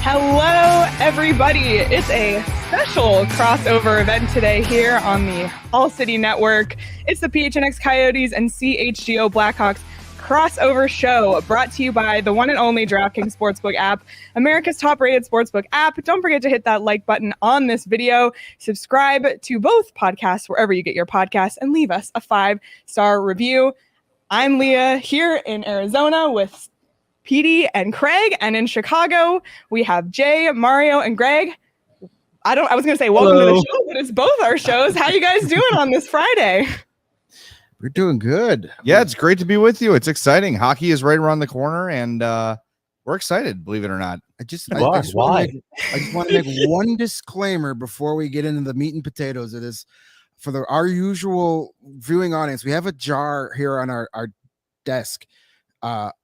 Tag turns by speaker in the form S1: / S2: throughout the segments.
S1: Hello, everybody. It's a special crossover event today here on the All City Network. It's the PHNX Coyotes and CHGO Blackhawks crossover show brought to you by the one and only DraftKings Sportsbook app, America's top-rated sportsbook app. Don't forget to hit that like button on this video, subscribe to both podcasts wherever you get your podcasts, and leave us a 5-star review. I'm Leah here in Arizona with Petey and Craig, and in Chicago we have Jay, Mario, and Greg. I was going to say welcome to the show, but it's both our shows. How you guys doing on this Friday?
S2: We're doing good.
S3: Yeah, it's great to be with you. It's exciting. Hockey is right around the corner, and we're excited, believe it or not.
S2: I just want to make one disclaimer before we get into the meat and potatoes of this. For our usual viewing audience, we have a jar here on our desk.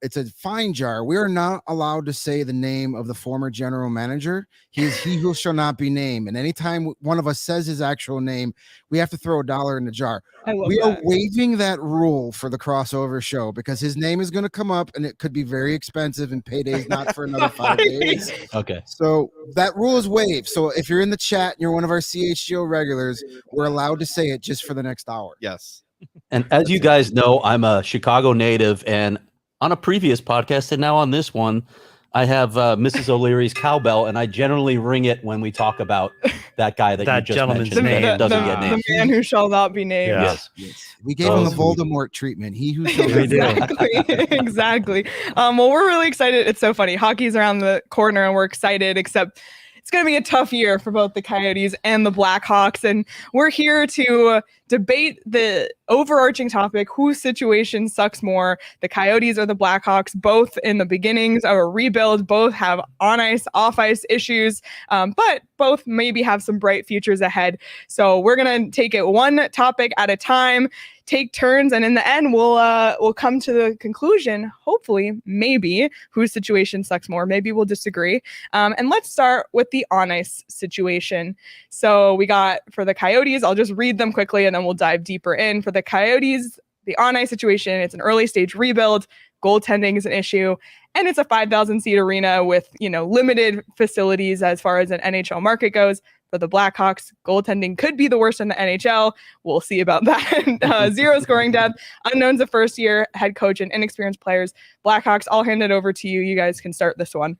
S2: It's a fine jar. We are not allowed to say the name of the former general manager. He is he who shall not be named. And anytime one of us says his actual name, we have to throw $1 in the jar. We are waiving that rule for the crossover show because his name is going to come up and it could be very expensive and payday's not for another 5 days.
S4: Okay.
S2: So that rule is waived. So if you're in the chat and you're one of our CHGO regulars, we're allowed to say it just for the next hour.
S3: Yes.
S4: And as you guys know, I'm a Chicago native, and on a previous podcast and now on this one, I have Mrs. O'Leary's cowbell, and I generally ring it when we talk about that guy that you just
S5: gentleman's
S4: mentioned.
S5: name.
S4: Doesn't get named.
S1: The man who shall not be named.
S5: Yeah.
S4: Yes.
S2: We gave him the Voldemort treatment. He who shall not be named.
S1: Exactly. Well, we're really excited. It's so funny. Hockey's around the corner, and we're excited, except it's going to be a tough year for both the Coyotes and the Blackhawks. And we're here to debate the overarching topic, whose situation sucks more, the Coyotes or the Blackhawks, both in the beginnings of a rebuild, both have on-ice, off-ice issues, but both maybe have some bright futures ahead. So we're going to take it one topic at a time, take turns, and in the end, we'll come to the conclusion, hopefully, maybe, whose situation sucks more. Maybe we'll disagree. And let's start with the on-ice situation. So we got, for the Coyotes, I'll just read them quickly, and then we'll dive deeper in. For the Coyotes, the on-ice situation, it's an early-stage rebuild. Goaltending is an issue, and it's a 5,000-seat arena with, limited facilities as far as an NHL market goes. For the Blackhawks, goaltending could be the worst in the NHL. We'll see about that. Zero scoring depth, unknowns of first-year head coach, and inexperienced players. Blackhawks, I'll hand it over to you. You guys can start this one.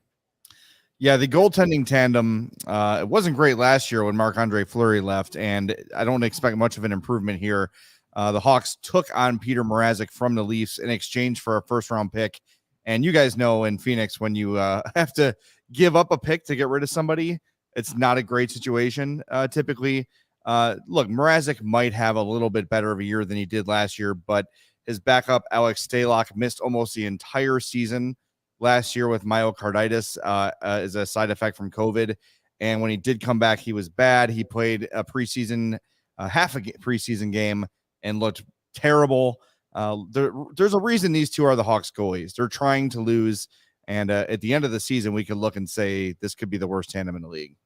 S3: Yeah, the goaltending tandem, it wasn't great last year when Marc-Andre Fleury left, and I don't expect much of an improvement here. The Hawks took on Peter Mrazek from the Leafs in exchange for a first-round pick. And you guys know in Phoenix, when you have to give up a pick to get rid of somebody, it's not a great situation typically. Look, Mrazek might have a little bit better of a year than he did last year, but his backup, Alex Stalock, missed almost the entire season last year with myocarditis as a side effect from COVID. And when he did come back, he was bad. He played a preseason, half a preseason game and looked terrible. There's a reason these two are the Hawks goalies. They're trying to lose. And at the end of the season, we could look and say this could be the worst tandem in the league.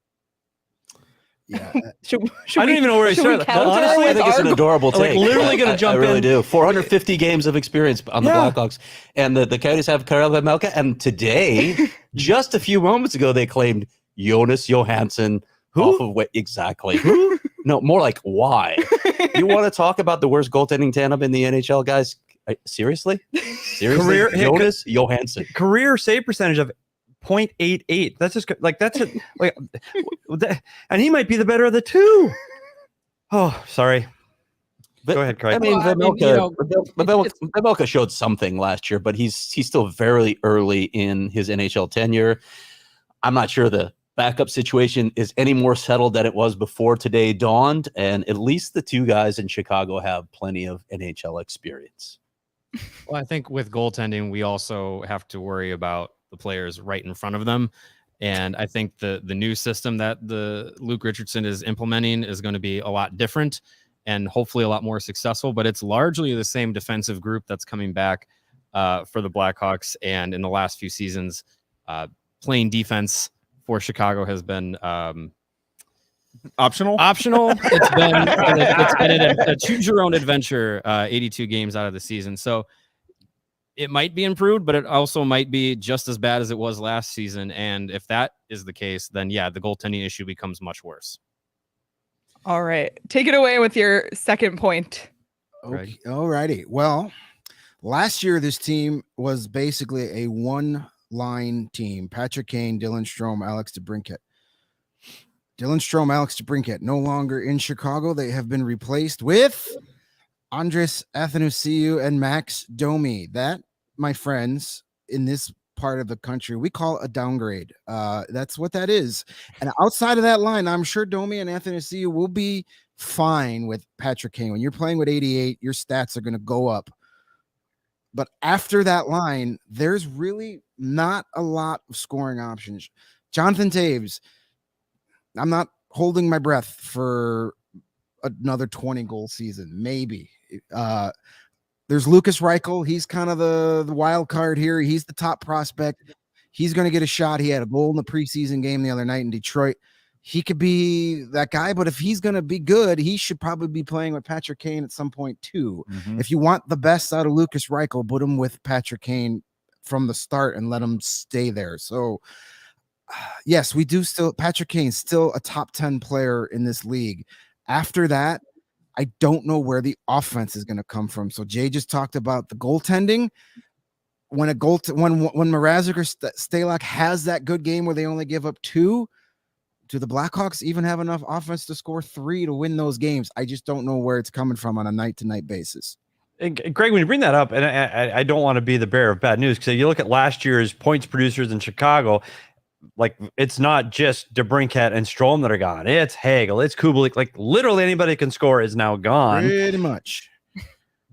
S2: Yeah.
S5: I don't even know where I start.
S4: Honestly, I think it's an adorable take.
S5: Literally going to jump in.
S4: I really do. 450 games of experience on the Blackhawks. And the Coyotes have Karel Vejmelka. And today, just a few moments ago, they claimed Jonas Johansson. Off of what exactly? Who? No, more like why? You want to talk about the worst goaltending tandem in the NHL, guys? Seriously?
S5: Career
S4: Jonas Johansson.
S5: Career save percentage of 0.88. That's just that's it. And he might be the better of the two. Oh, sorry. Go ahead, Craig.
S4: I mean, Vejmelka showed something last year, but he's still very early in his NHL tenure. I'm not sure the backup situation is any more settled than it was before today dawned, and at least the two guys in Chicago have plenty of NHL experience.
S6: Well, I think with goaltending, we also have to worry about the players right in front of them. And I think the new system that the Luke Richardson is implementing is going to be a lot different and hopefully a lot more successful, but it's largely the same defensive group that's coming back for the Blackhawks. And in the last few seasons, playing defense for Chicago has been
S3: Optional.
S6: It's been a choose your own adventure. 82 games out of the season. So it might be improved, but it also might be just as bad as it was last season. And if that is the case, then yeah, the goaltending issue becomes much worse.
S1: All right. Take it away with your second point.
S2: Okay. All righty. Well, last year, this team was basically a one-line team. Patrick Kane, Dylan Strome, Alex DeBrincat. Dylan Strome, Alex DeBrincat, no longer in Chicago. They have been replaced with Andres Athanasiou and Max Domi. That, my friends, in this part of the country, we call a downgrade. That's what that is. And outside of that line, I'm sure Domi and Athanasiou will be fine with Patrick Kane. When you're playing with 88, your stats are going to go up. But after that line, there's really not a lot of scoring options. Jonathan Toews, I'm not holding my breath for another 20-goal season, maybe. There's Lucas Reichel. He's kind of the wild card here. He's the top prospect. He's going to get a shot. He had a goal in the preseason game the other night in Detroit. He could be that guy, but if he's going to be good, he should probably be playing with Patrick Kane at some point too.
S3: Mm-hmm.
S2: If you want the best out of Lucas Reichel, put him with Patrick Kane from the start and let him stay there. So yes, we do still, Patrick Kane's still a top 10 player in this league. After that, I don't know where the offense is going to come from. So Jay just talked about the goaltending. When when Mrazek or Stalock has that good game where they only give up 2, do the Blackhawks even have enough offense to score 3 to win those games? I just don't know where it's coming from on a night-to-night basis.
S5: And Greg, when you bring that up, and I don't want to be the bearer of bad news, because you look at last year's points producers in Chicago, like it's not just DeBrincat and Strome that are gone. It's Hagel, it's Kubalik. Like literally anybody can score is now gone.
S2: Pretty much.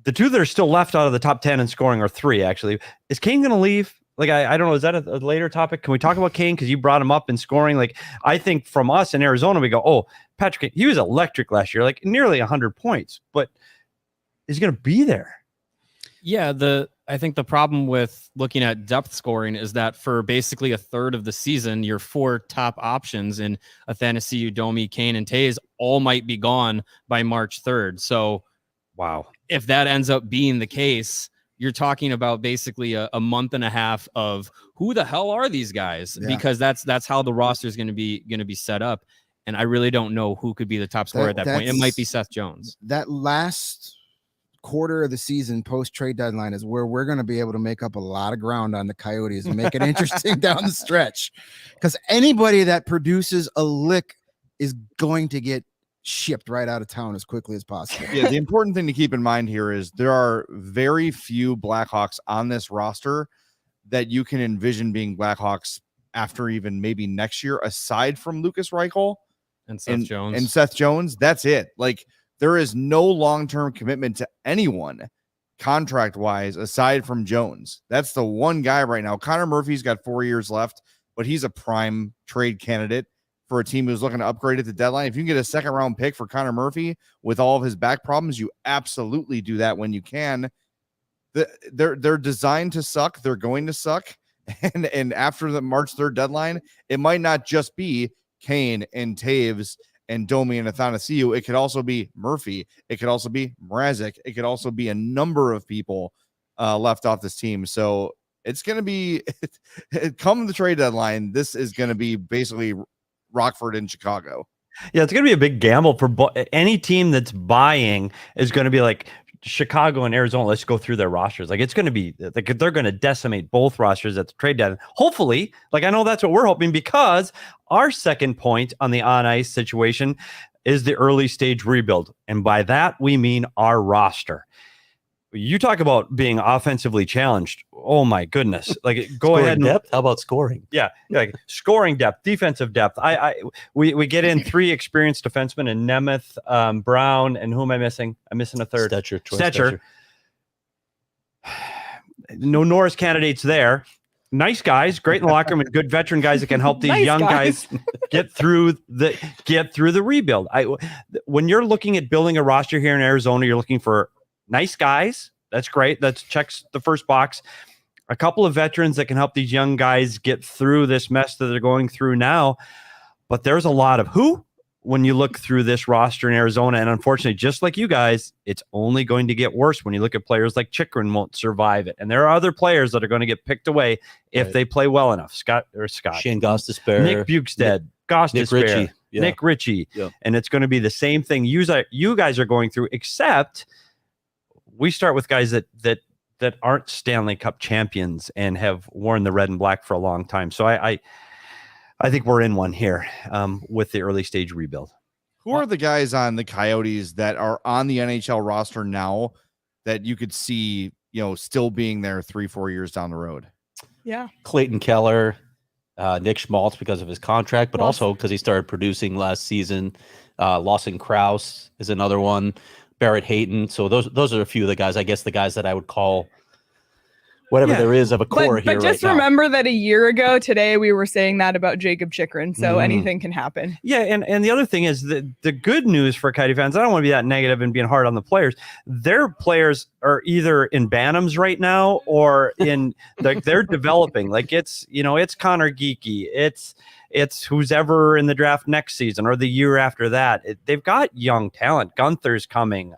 S5: The 2 that are still left out of the top 10 in scoring are 3, actually. Is Kane going to leave? Like, I don't know. Is that a later topic? Can we talk about Kane? Because you brought him up in scoring. Like, I think from us in Arizona, we go, oh, Patrick Kane, he was electric last year, like nearly 100 points. But is he going to be there?
S6: Yeah, I think the problem with looking at depth scoring is that for basically a third of the season, your 4 top options in Athanasiou, Domi, Kane, and Toews all might be gone by March 3rd. So,
S5: wow.
S6: If that ends up being the case, you're talking about basically a month and a half of who the hell are these guys? Yeah. Because that's how the roster is going to be set up. And I really don't know who could be the top scorer at that point. It might be Seth Jones.
S2: That last quarter of the season post trade deadline is where we're going to be able to make up a lot of ground on the Coyotes and make it interesting down the stretch. Because anybody that produces a lick is going to get shipped right out of town as quickly as possible.
S3: Yeah, the important thing to keep in mind here is there are very few Blackhawks on this roster that you can envision being Blackhawks after even maybe next year, aside from Lucas Reichel
S6: and Jones.
S3: And Seth Jones. That's it. Like there is no long-term commitment to anyone contract-wise aside from Jones. That's the one guy right now. Connor Murphy's got 4 years left, but he's a prime trade candidate for a team who's looking to upgrade at the deadline. If you can get a second-round pick for Connor Murphy with all of his back problems, you absolutely do that when you can. They're designed to suck. They're going to suck. And after the March 3rd deadline, it might not just be Kane and Toews and Domi and Athanasiou. It could also be Murphy. It could also be Mrazek. It could also be a number of people left off this team. So it's going to be, come the trade deadline, this is going to be basically Rockford in Chicago.
S5: Yeah, it's going to be a big gamble for any team that's buying is going to be like Chicago and Arizona. Let's go through their rosters. Like it's going to be like they're going to decimate both rosters at the trade deadline. Hopefully, like I know that's what we're hoping, because our second point on the on ice situation is the early stage rebuild. And by that, we mean our roster. You talk about being offensively challenged. Oh my goodness! Like, go
S4: scoring
S5: ahead.
S4: Depth? How about scoring?
S5: Yeah, like scoring depth, defensive depth. We get in 3 experienced defensemen in Nemeth, Brown, and who am I missing? I'm missing a third. Stetcher. No Norris candidates there. Nice guys, great in the locker room, and good veteran guys that can help these young guys get through the rebuild. When you're looking at building a roster here in Arizona, you're looking for nice guys. That's great. That checks the first box. A couple of veterans that can help these young guys get through this mess that they're going through now. But there's a lot of who? when you look through this roster in Arizona, and unfortunately, just like you guys, it's only going to get worse when you look at players like Chikrin won't survive it. And there are other players that are going to get picked away if they play well enough. Scott,
S4: Shane Gostisbehere,
S5: Nick Bukestad, Gostisbehere, Nick Ritchie.
S4: Yeah.
S5: And it's going to be the same thing you guys are going through, except we start with guys that aren't Stanley Cup champions and have worn the red and black for a long time. So I think we're in one here with the early stage rebuild.
S3: Who are the guys on the Coyotes that are on the NHL roster now that you could see, still being there 3-4 years down the road?
S1: Yeah.
S4: Clayton Keller, Nick Schmaltz because of his contract, but
S1: Lawson.
S4: also because he started producing last season. Lawson Krause is another one. Barrett Hayton. So those are a few of the guys, I guess the guys that I would call whatever there is of a core here.
S1: But just remember that a year ago today, we were saying that about Jacob Chikrin. So anything can happen.
S5: Yeah. And the other thing is that the good news for Coyote fans, I don't want to be that negative and being hard on the players. Their players are either in Bantams right now or in they're developing. Like it's Connor Geeky. It's who's ever in the draft next season or the year after that. They've got young talent. Gunther's coming.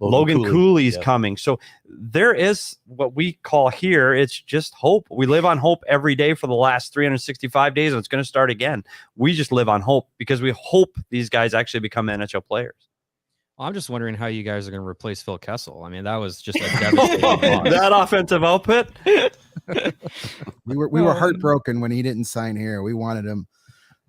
S5: Logan Cooley's coming. So there is what we call here, it's just hope. We live on hope every day for the last 365 days, and it's going to start again. We just live on hope because we hope these guys actually become NHL players.
S6: Well, I'm just wondering how you guys are going to replace Phil Kessel. I mean, that was just a devastating loss.
S5: That offensive output.
S2: We were heartbroken when he didn't sign here. We wanted him.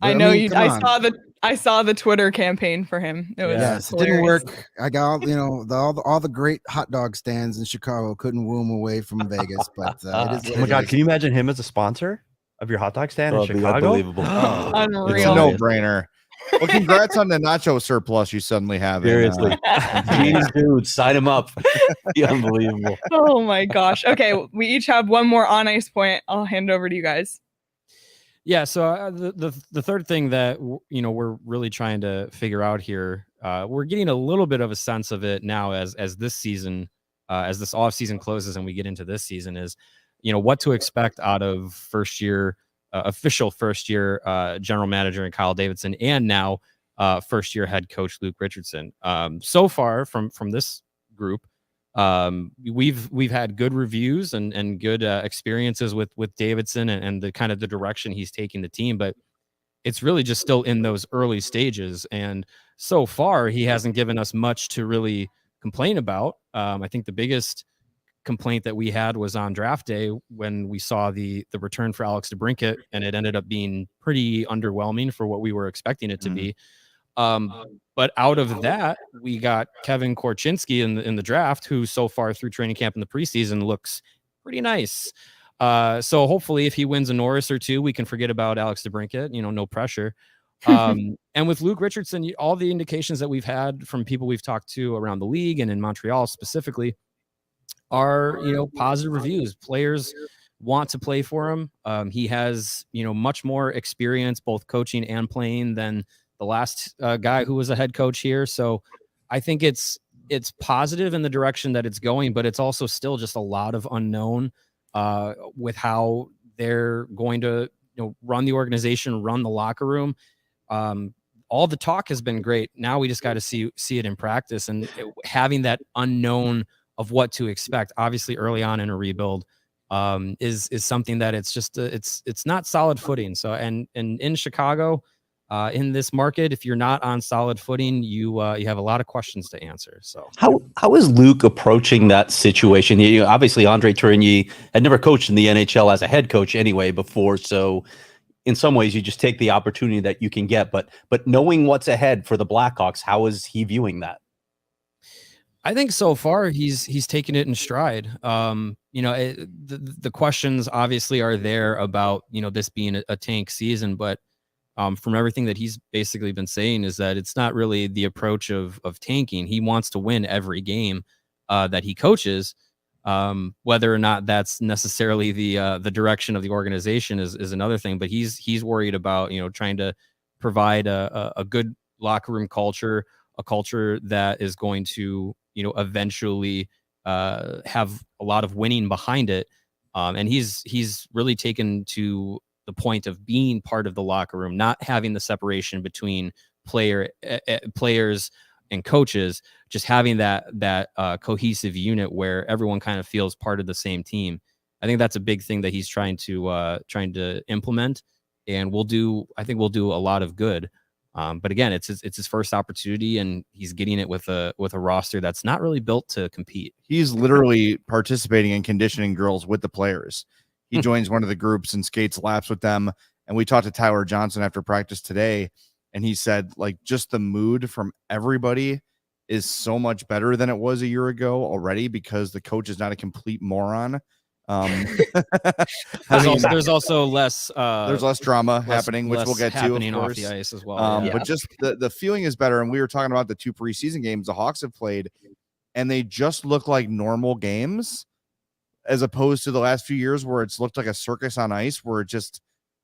S2: But,
S1: I know I
S2: I
S1: saw the Twitter campaign for him. It was
S2: it didn't work. I got all the great hot dog stands in Chicago couldn't woo him away from Vegas. But
S5: oh my God, can you imagine him as a sponsor of your hot dog stand in Chicago?
S4: Unbelievable.
S1: Unreal.
S3: It's a no-brainer. Well, congrats on the nacho surplus you suddenly have.
S4: Seriously. Jeez, dude, sign him up. Unbelievable.
S1: Oh my gosh. Okay, we each have one more on ice point. I'll hand it over to you guys.
S6: Yeah, so the third thing that we're really trying to figure out here, we're getting a little bit of a sense of it now as this season, as this off season closes and we get into this season is, what to expect out of official first year general manager and Kyle Davidson, and now first year head coach Luke Richardson. So far from this group, we've had good reviews and good experiences with Davidson and the kind of the direction he's taking the team, but it's really just still in those early stages. And so far he hasn't given us much to really complain about. I think the biggest complaint that we had was on draft day when we saw the return for Alex DeBrincat, and it ended up being pretty underwhelming for what we were expecting it to be. But out of that, we got Kevin Korchinski in the draft, who so far through training camp in the preseason looks pretty nice. So hopefully if he wins a Norris or two, we can forget about Alex DeBrincat, no pressure. And with Luke Richardson, all the indications that we've had from people we've talked to around the league and in Montreal specifically are, positive reviews. Players want to play for him. He has, much more experience, both coaching and playing than the last guy who was a head coach here. So I think it's positive in the direction that it's going, but it's also still just a lot of unknown with how they're going to run the organization, run the locker room. All the talk has been great. Now we just got to see it in practice, and having that unknown of what to expect, obviously early on in a rebuild, is something that it's just it's not solid footing. So and in Chicago, in this market, if you're not on solid footing, you have a lot of questions to answer. So
S4: how is Luke approaching that situation? Obviously Andre Tourigny had never coached in the NHL as a head coach anyway before, so in some ways you just take the opportunity that you can get. But knowing what's ahead for the Blackhawks, how is he viewing that?
S6: I think so far he's taken it in stride. The questions obviously are there about this being a tank season, but from everything that he's basically been saying is that it's not really the approach of tanking. He wants to win every game that he coaches. Whether or not that's necessarily the direction of the organization is another thing. But he's worried about trying to provide a good locker room culture, a culture that is going to eventually have a lot of winning behind it. And he's really taken to the point of being part of the locker room, not having the separation between players and coaches just having that cohesive unit where everyone kind of feels part of the same team. I think that's a big thing that he's trying to implement, and I think we'll do a lot of good. But again, it's his first opportunity, and he's getting it with a roster that's not really built to compete.
S3: He's literally participating in conditioning drills with the players. He joins one of the groups and skates laps with them. And we talked to Tyler Johnson after practice today, and he said, like, just the mood from everybody is so much better than it was a year ago already because the coach is not a complete moron.
S6: There's also less
S3: drama happening, which we'll get to, of course,
S6: off the ice as well.
S3: But just the feeling is better. And we were talking about the 2 preseason games the Hawks have played, and they just look like normal games as opposed to the last few years where it's looked like a circus on ice, where it just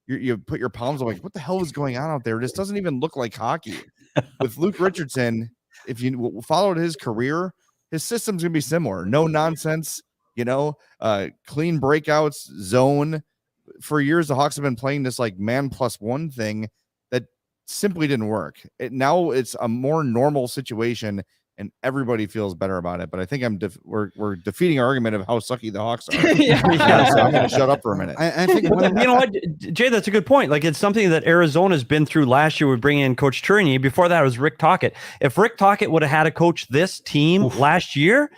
S3: you put your palms up like, what the hell is going on out there? It just doesn't even look like hockey. With Luke Richardson, if you followed his career, his system's gonna be similar. No nonsense, clean breakouts, zone. For years, the Hawks have been playing this like man plus one thing that simply didn't work. Now it's a more normal situation, and everybody feels better about it. But I think we're defeating our argument of how sucky the Hawks are. So I'm going to shut up for a minute.
S5: I think you know what, Jay, that's a good point. Like, it's something that Arizona's been through last year with bringing in Coach Tourigny. Before that, it was Rick Tocchet. If Rick Tocchet would have had to coach this team last year,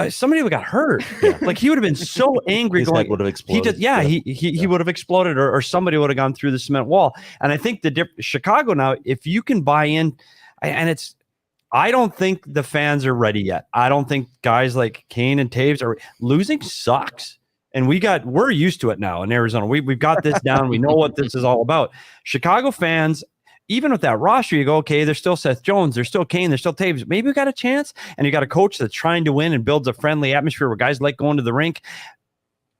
S5: somebody would have got hurt. Yeah. Like, he would have been so angry.
S4: His head would have exploded.
S5: He would have exploded, or somebody would have gone through the cement wall. And I think Chicago now, if you can buy in, and I don't think the fans are ready yet. I don't think guys like Kane and Taves are losing sucks. And we're used to it now in Arizona. We've got this down. We know what this is all about. Chicago fans, even with that roster, you go, okay, there's still Seth Jones, there's still Kane, there's still Taves. Maybe we got a chance. And you got a coach that's trying to win and builds a friendly atmosphere where guys like going to the rink.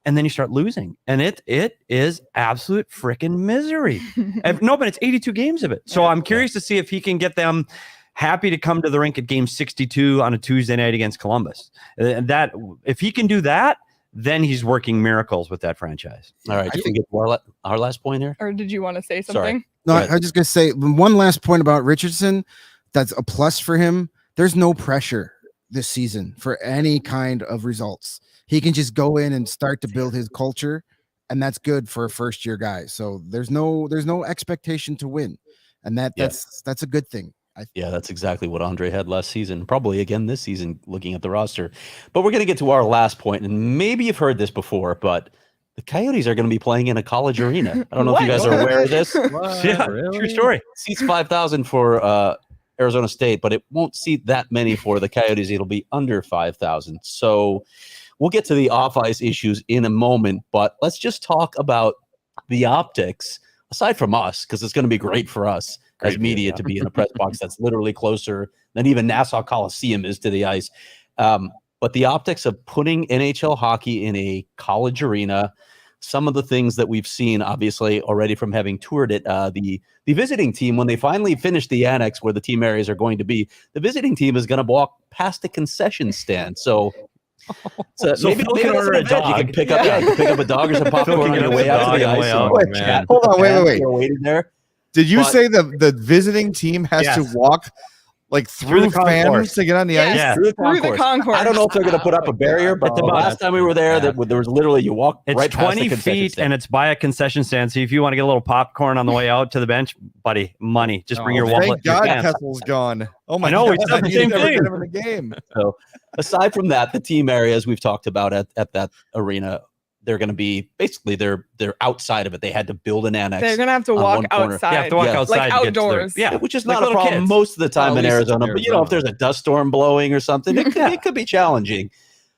S5: And then you start losing. And it is absolute freaking misery. But it's 82 games of it. So I'm curious to see if he can get them happy to come to the rink at game 62 on a Tuesday night against Columbus. And that, if he can do that, then he's working miracles with that franchise.
S4: All right. You can get our last point here.
S1: Or did you want to say something?
S4: Sorry.
S2: No, I was just going to say one last point about Richardson. That's a plus for him. There's no pressure this season for any kind of results. He can just go in and start to build his culture, and that's good for a first-year guy. So there's no expectation to win, and that's a good thing.
S4: Yeah, that's exactly what Andre had last season, probably again this season, looking at the roster. But we're going to get to our last point, and maybe you've heard this before, but the Coyotes are going to be playing in a college arena. I don't know if you guys are aware of this.
S5: Really? True story.
S4: Seats 5,000 for Arizona State, but it won't seat that many for the Coyotes. It'll be under 5,000. So we'll get to the off-ice issues in a moment, but let's just talk about the optics, aside from us, because it's going to be great for us as media to be in a press box that's literally closer than even Nassau Coliseum is to the ice. But the optics of putting NHL hockey in a college arena, some of the things that we've seen, obviously, already from having toured it, the visiting team, when they finally finish the annex where the team areas are going to be, the visiting team is going to walk past the concession stand. So maybe order a dog. You can pick up a dog or some popcorn on your way out to the ice.
S3: Hold on, wait.
S4: Waiting there.
S3: Did you say the visiting team has to walk like through fans to get on the ice?
S4: Yeah, through the concourse. I don't know if they're going to put up a barrier, but the last time we were there, there was literally you walk right past the concession stand. It's 20 feet and it's by a concession stand. So if you want to get a little popcorn on the way out to the bench, buddy, money. Just bring your wallet.
S3: Thank God Kessel's gone. Oh my
S5: God.
S3: We
S5: said the same thing.
S3: In the game.
S4: So aside from that, the team areas we've talked about at that arena, they're going to be basically they're outside of it. They had to build an annex.
S1: They're going to have to walk outside.
S5: You have to walk outside,
S1: like outdoors.
S4: Which is not a problem most of the time in Arizona. But if there's a dust storm blowing or something, it could be challenging.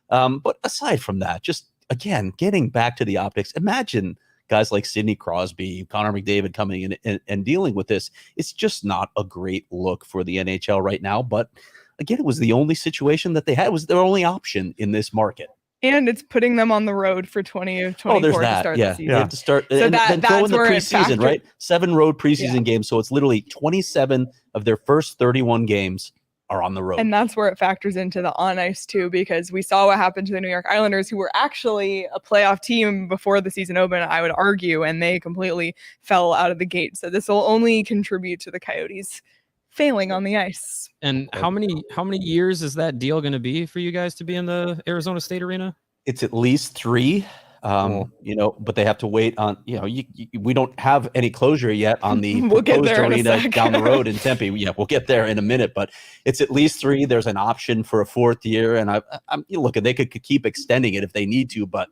S4: But aside from that, just again getting back to the optics. Imagine guys like Sidney Crosby, Connor McDavid coming in and dealing with this. It's just not a great look for the NHL right now. But again, it was the only situation that they had. It was their only option in this market.
S1: And it's putting them on the road for 20 of 24 to start the season.
S4: They have to start and then throw in the preseason, right? 7 road preseason games. So it's literally 27 of their first 31 games are on the road.
S1: And that's where it factors into the on ice too, because we saw what happened to the New York Islanders, who were actually a playoff team before the season opened, I would argue, and they completely fell out of the gate. So this will only contribute to the Coyotes failing on the ice.
S6: And how many years is that deal going to be for you guys to be in the Arizona State Arena?
S4: It's at least 3. But they have to wait on, we don't have any closure yet on the
S1: We'll get
S4: proposed
S1: there in a
S4: arena
S1: sec.
S4: down the road in Tempe. Yeah, we'll get there in a minute, but it's at least 3. There's an option for a 4th year, and I'm looking. They could keep extending it if they need to, but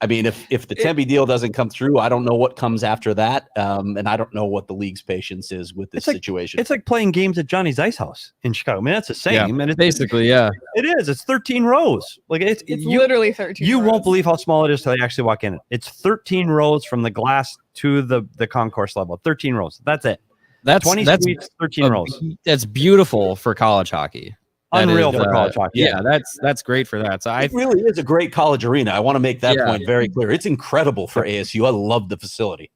S4: I mean, if the Tempe deal doesn't come through, I don't know what comes after that, and I don't know what the league's patience is with this situation.
S5: It's like playing games at Johnny's Ice House in Chicago. I mean, that's the same.
S6: Yeah,
S5: and it's
S6: basically, yeah.
S5: It is. It's 13 rows. Like it's
S1: Literally 13.
S5: You
S1: rows.
S5: won't believe how small it is till you actually walk in it. It's 13 rows from the glass to the concourse level. 13 rows. That's it.
S6: That's
S5: 20 suites, 13 rows.
S6: That's beautiful for college hockey.
S5: Unreal for college hockey.
S6: Yeah, that's great for that. So
S4: It really is a great college arena. I want to make that point very clear. It's incredible for ASU. I love the facility.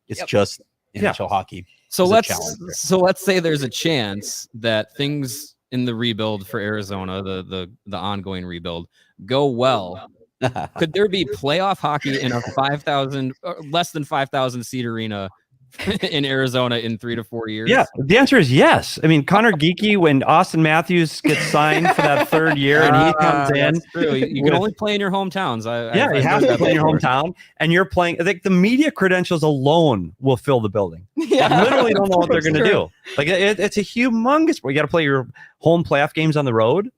S4: It's just NHL hockey.
S6: So let's say there's a chance that things in the rebuild for Arizona, the ongoing rebuild, go well. Could there be playoff hockey in a 5,000 less than 5,000 seat arena in Arizona in 3 to 4 years?
S5: Yeah, the answer is yes. I mean, Connor Geeky, when Austin Matthews gets signed for that 3rd year and he comes in,
S6: you can only play in your hometowns.
S5: You have to play in your hometown, and you're playing. I think the media credentials alone will fill the building.
S1: Yeah,
S5: I literally don't know what they're going to do. Like it's a humongous. You got to play your home playoff games on the road.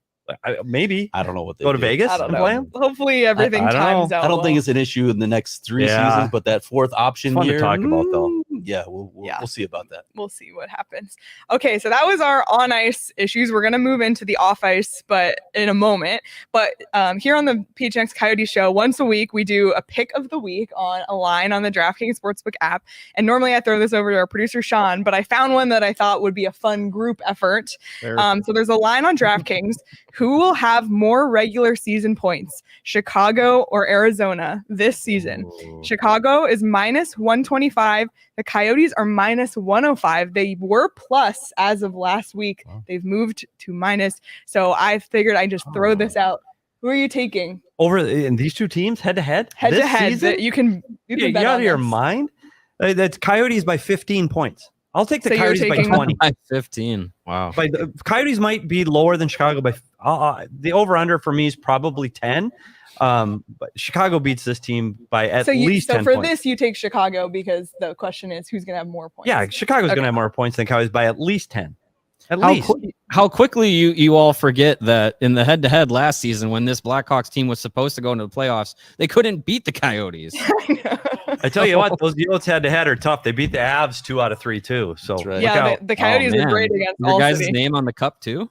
S5: Maybe
S4: I don't know what they
S5: go to
S4: do.
S5: Vegas
S1: I don't
S5: and
S1: know.
S5: play them.
S1: Hopefully everything times out.
S4: I don't think it's an issue in the next 3 seasons, but that 4th option
S5: Fun
S4: year,
S5: to talk about though.
S4: Yeah, we'll see about that.
S1: We'll see what happens. Okay, so that was our on ice issues. We're gonna move into the off ice, but in a moment. But here on the PHNX Coyote Show, once a week we do a pick of the week on a line on the DraftKings Sportsbook app. And normally I throw this over to our producer Sean, but I found one that I thought would be a fun group effort. So there's a line on DraftKings. Who will have more regular season points, Chicago or Arizona this season?
S4: Ooh.
S1: Chicago is minus 125. The Coyotes are minus 105. They were plus as of last week.
S5: Wow.
S1: They've moved to minus. So I figured I'd just throw this out. Who are you taking?
S5: Over in these two teams, head to head?
S1: Head to head. You can
S5: You
S1: bet
S5: out
S1: on
S5: of your
S1: this.
S5: mind? That's Coyotes by 15 points. I'll take the
S1: So you're
S5: Coyotes by
S1: taking-
S5: 20.
S6: 15. Wow.
S5: By the Coyotes might be lower than Chicago by the over under for me is probably 10. But Chicago beats this team by at least 10
S1: for
S5: points.
S1: this you take Chicago because the question is who's going to have more points.
S5: Yeah, Chicago's
S1: Okay.
S5: going to have more points than Coyotes by at least 10. At least.
S6: How quickly you all forget that in the head-to-head last season when this Blackhawks team was supposed to go into the playoffs, they couldn't beat the Coyotes.
S5: I tell you what, those Yotes head to head are tough. They beat the Avs 2 out of 3 too. So
S4: That's right.
S5: look
S1: Yeah,
S5: out.
S1: the Coyotes are
S6: man.
S1: great against
S6: Your
S1: all
S6: guys'
S1: city.
S6: name on the cup too?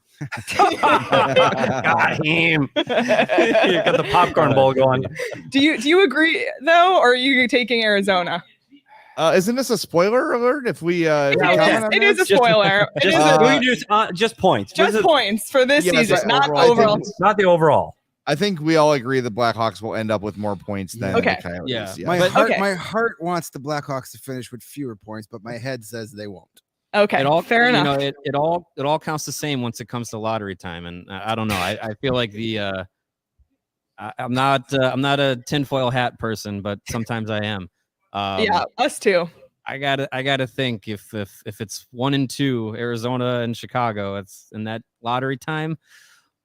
S5: Got him. You got the popcorn bowl going.
S1: Do you agree though, or are you taking Arizona?
S3: Isn't this a spoiler alert? If we,
S1: It is a spoiler. It is
S5: Just points.
S1: just points for this
S3: Yes,
S1: season, not
S3: overall, I think
S1: overall.
S5: Not the overall.
S3: I think we all agree the Blackhawks will end up with more points than
S1: Okay.
S3: the Coyotes.
S6: Yeah.
S2: My heart wants the Blackhawks to finish with fewer points, but my head says they won't.
S1: Okay, fair enough.
S6: It all counts the same once it comes to lottery time, and I don't know. I feel like I'm not a tinfoil hat person, but sometimes I am.
S1: Yeah, us too.
S6: I gotta think if it's 1 and 2, Arizona and Chicago, it's in that lottery time.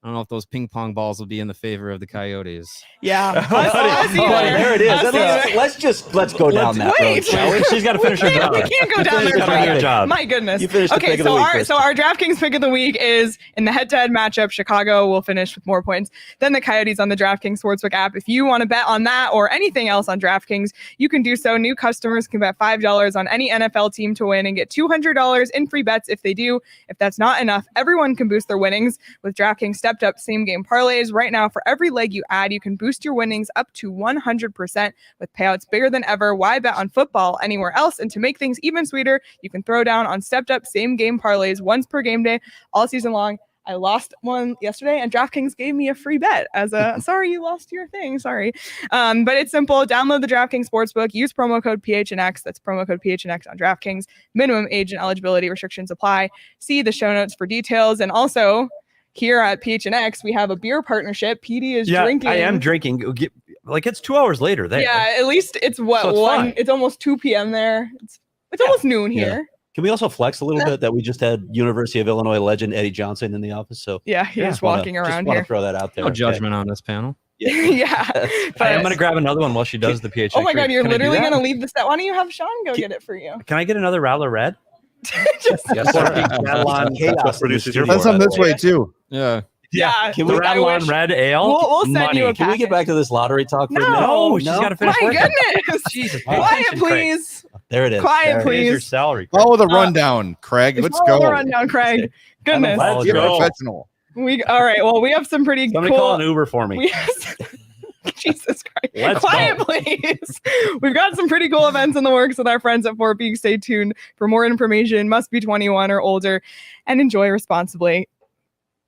S6: I don't know if those ping pong balls will be in the favor of the Coyotes.
S1: Yeah,
S4: There it is. Let's go down that road,
S1: Wait.
S4: shall we?
S5: She's got to finish her job.
S1: We can't go down
S5: Finish
S1: there.
S5: her job.
S1: My goodness.
S4: You finished the
S1: Okay,
S4: pick of the week first.
S1: so our DraftKings pick of the week is in the head-to-head matchup. Chicago will finish with more points than the Coyotes on the DraftKings Sportsbook app. If you want to bet on that or anything else on DraftKings, you can do so. New customers can bet $5 on any NFL team to win and get $200 in free bets if they do. If that's not enough, everyone can boost their winnings with DraftKings stepped-up same-game parlays. Right now, for every leg you add, you can boost your winnings up to 100% with payouts bigger than ever. Why bet on football anywhere else? And to make things even sweeter, you can throw down on stepped-up same-game parlays once per game day all season long. I lost one yesterday, and DraftKings gave me a free bet as a sorry you lost your thing. Sorry. But it's simple. Download the DraftKings Sportsbook. Use promo code PHNX. That's promo code PHNX on DraftKings. Minimum age and eligibility restrictions apply. See the show notes for details. And also, here at PHNX, we have a beer partnership. Petey is drinking.
S5: I am drinking. Like it's 2 hours later. There.
S1: Yeah, at least it's
S5: So it's
S1: 1.
S5: fine.
S1: It's almost 2 p.m. there. It's almost noon here.
S4: Can we also flex a little bit that we just had University of Illinois legend Eddie Johnson in the office? So
S1: Yeah, he's walking around
S4: just
S1: here.
S4: Throw that out there.
S6: No judgment on this panel.
S1: Yeah.
S5: Hey, I'm going to grab another one while she does the PHNX.
S1: Oh my God, you're
S5: Can I do
S1: literally
S5: that?
S1: going to leave the set. Why don't you have Sean go get it for you?
S5: Can I get another Rattler Red?
S1: Just
S4: Yes, sir.
S3: Chaos
S4: produces
S3: Let's come this way too.
S6: Yeah.
S1: yeah.
S4: Can
S5: The
S4: we-
S5: Radlon Red Ale.
S1: We'll send
S5: Money.
S1: you a
S4: Can we get back to this lottery talk for a minute?
S5: No, she's got to finish
S1: My
S5: working.
S1: goodness.
S5: Jesus,
S1: Quiet,
S5: attention, Craig.
S1: please.
S4: There it is.
S1: Quiet,
S4: There it is.
S5: Here's your
S1: please.
S5: salary. Craig.
S3: Follow the rundown, Craig. Let's
S1: Follow
S3: go.
S1: the rundown, Craig. Goodness.
S5: Let's
S3: Be a
S5: go.
S3: professional.
S1: All right. Well, we have some pretty
S5: Somebody
S1: cool.
S5: call an Uber for me.
S1: We have Jesus Christ.
S5: Let's
S1: Quiet,
S5: go.
S1: please. We've got some pretty cool events in the works with our friends at Fort Peak. Stay tuned for more information. Must be 21 or older and enjoy responsibly.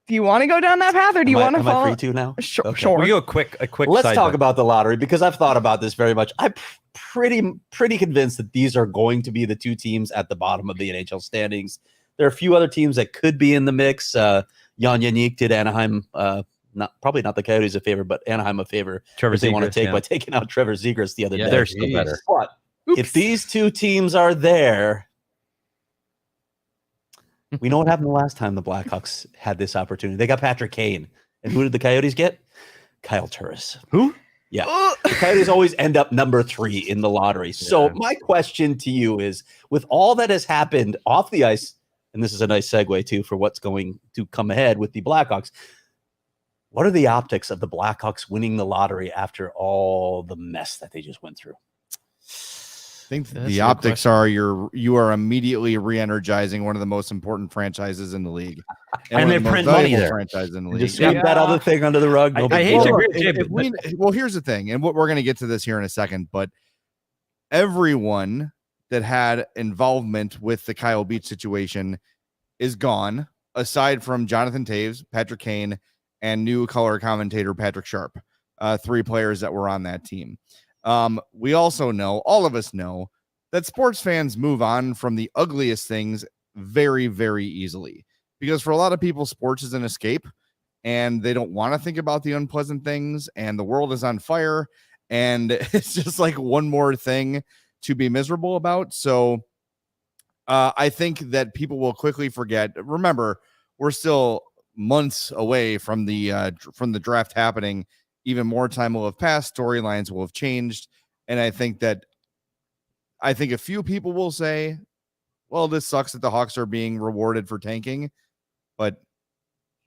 S1: Do you want to go down that path or do you want to
S4: Am
S1: follow?
S4: I free to now?
S1: Sure.
S4: Okay.
S1: Sure.
S5: We go a quick.
S4: Let's
S5: side
S4: talk
S5: note.
S4: about the lottery because I've thought about this very much. I'm pretty convinced that these are going to be the two teams at the bottom of the NHL standings. There are a few other teams that could be in the mix. Jan Yannick did Anaheim, probably not the Coyotes a favor, but Anaheim a favor.
S5: Trevor
S4: They want to
S5: Zegras,
S4: take
S5: yeah.
S4: by taking out Trevor Zegras the other
S6: Yeah,
S4: day.
S5: They're still better.
S4: But
S1: Oops.
S4: if these two teams are there, we know what happened the last time the Blackhawks had this opportunity. They got Patrick Kane. And who did the Coyotes get? Kyle Turris.
S5: Who?
S4: Yeah.
S1: Ugh.
S4: The Coyotes always end up number 3 in the lottery. So
S5: Yeah.
S4: my question to you is, with all that has happened off the ice, and this is a nice segue too for what's going to come ahead with the Blackhawks, what are the optics of the Blackhawks winning the lottery after all the mess that they just went through?
S3: I think
S6: That's a
S3: the
S6: good
S3: optics are you are immediately re-energizing one of the most important franchises in the league,
S5: And
S3: one
S5: they
S3: of the most
S5: print money
S3: valuable
S5: there.
S3: franchises in the league.
S4: Just sweep that other thing under the rug. No
S5: I
S4: big
S5: hate
S4: deal.
S5: to
S3: Well,
S5: agree with Jay,
S3: well, here's the thing, and what we're going to get to this here in a second, but everyone that had involvement with the Kyle Beach situation is gone, aside from Jonathan Taves, Patrick Kane, and new color commentator Patrick Sharp, 3 players that were on that team. We also know, all of us know, that sports fans move on from the ugliest things very, very easily, because for a lot of people, sports is an escape and they don't want to think about the unpleasant things, and the world is on fire and it's just like one more thing to be miserable about. So I think that people will quickly forget. Remember, we're still months away from the draft happening. Even more time will have passed, storylines will have changed, and I think a few people will say, well, this sucks that the Hawks are being rewarded for tanking, but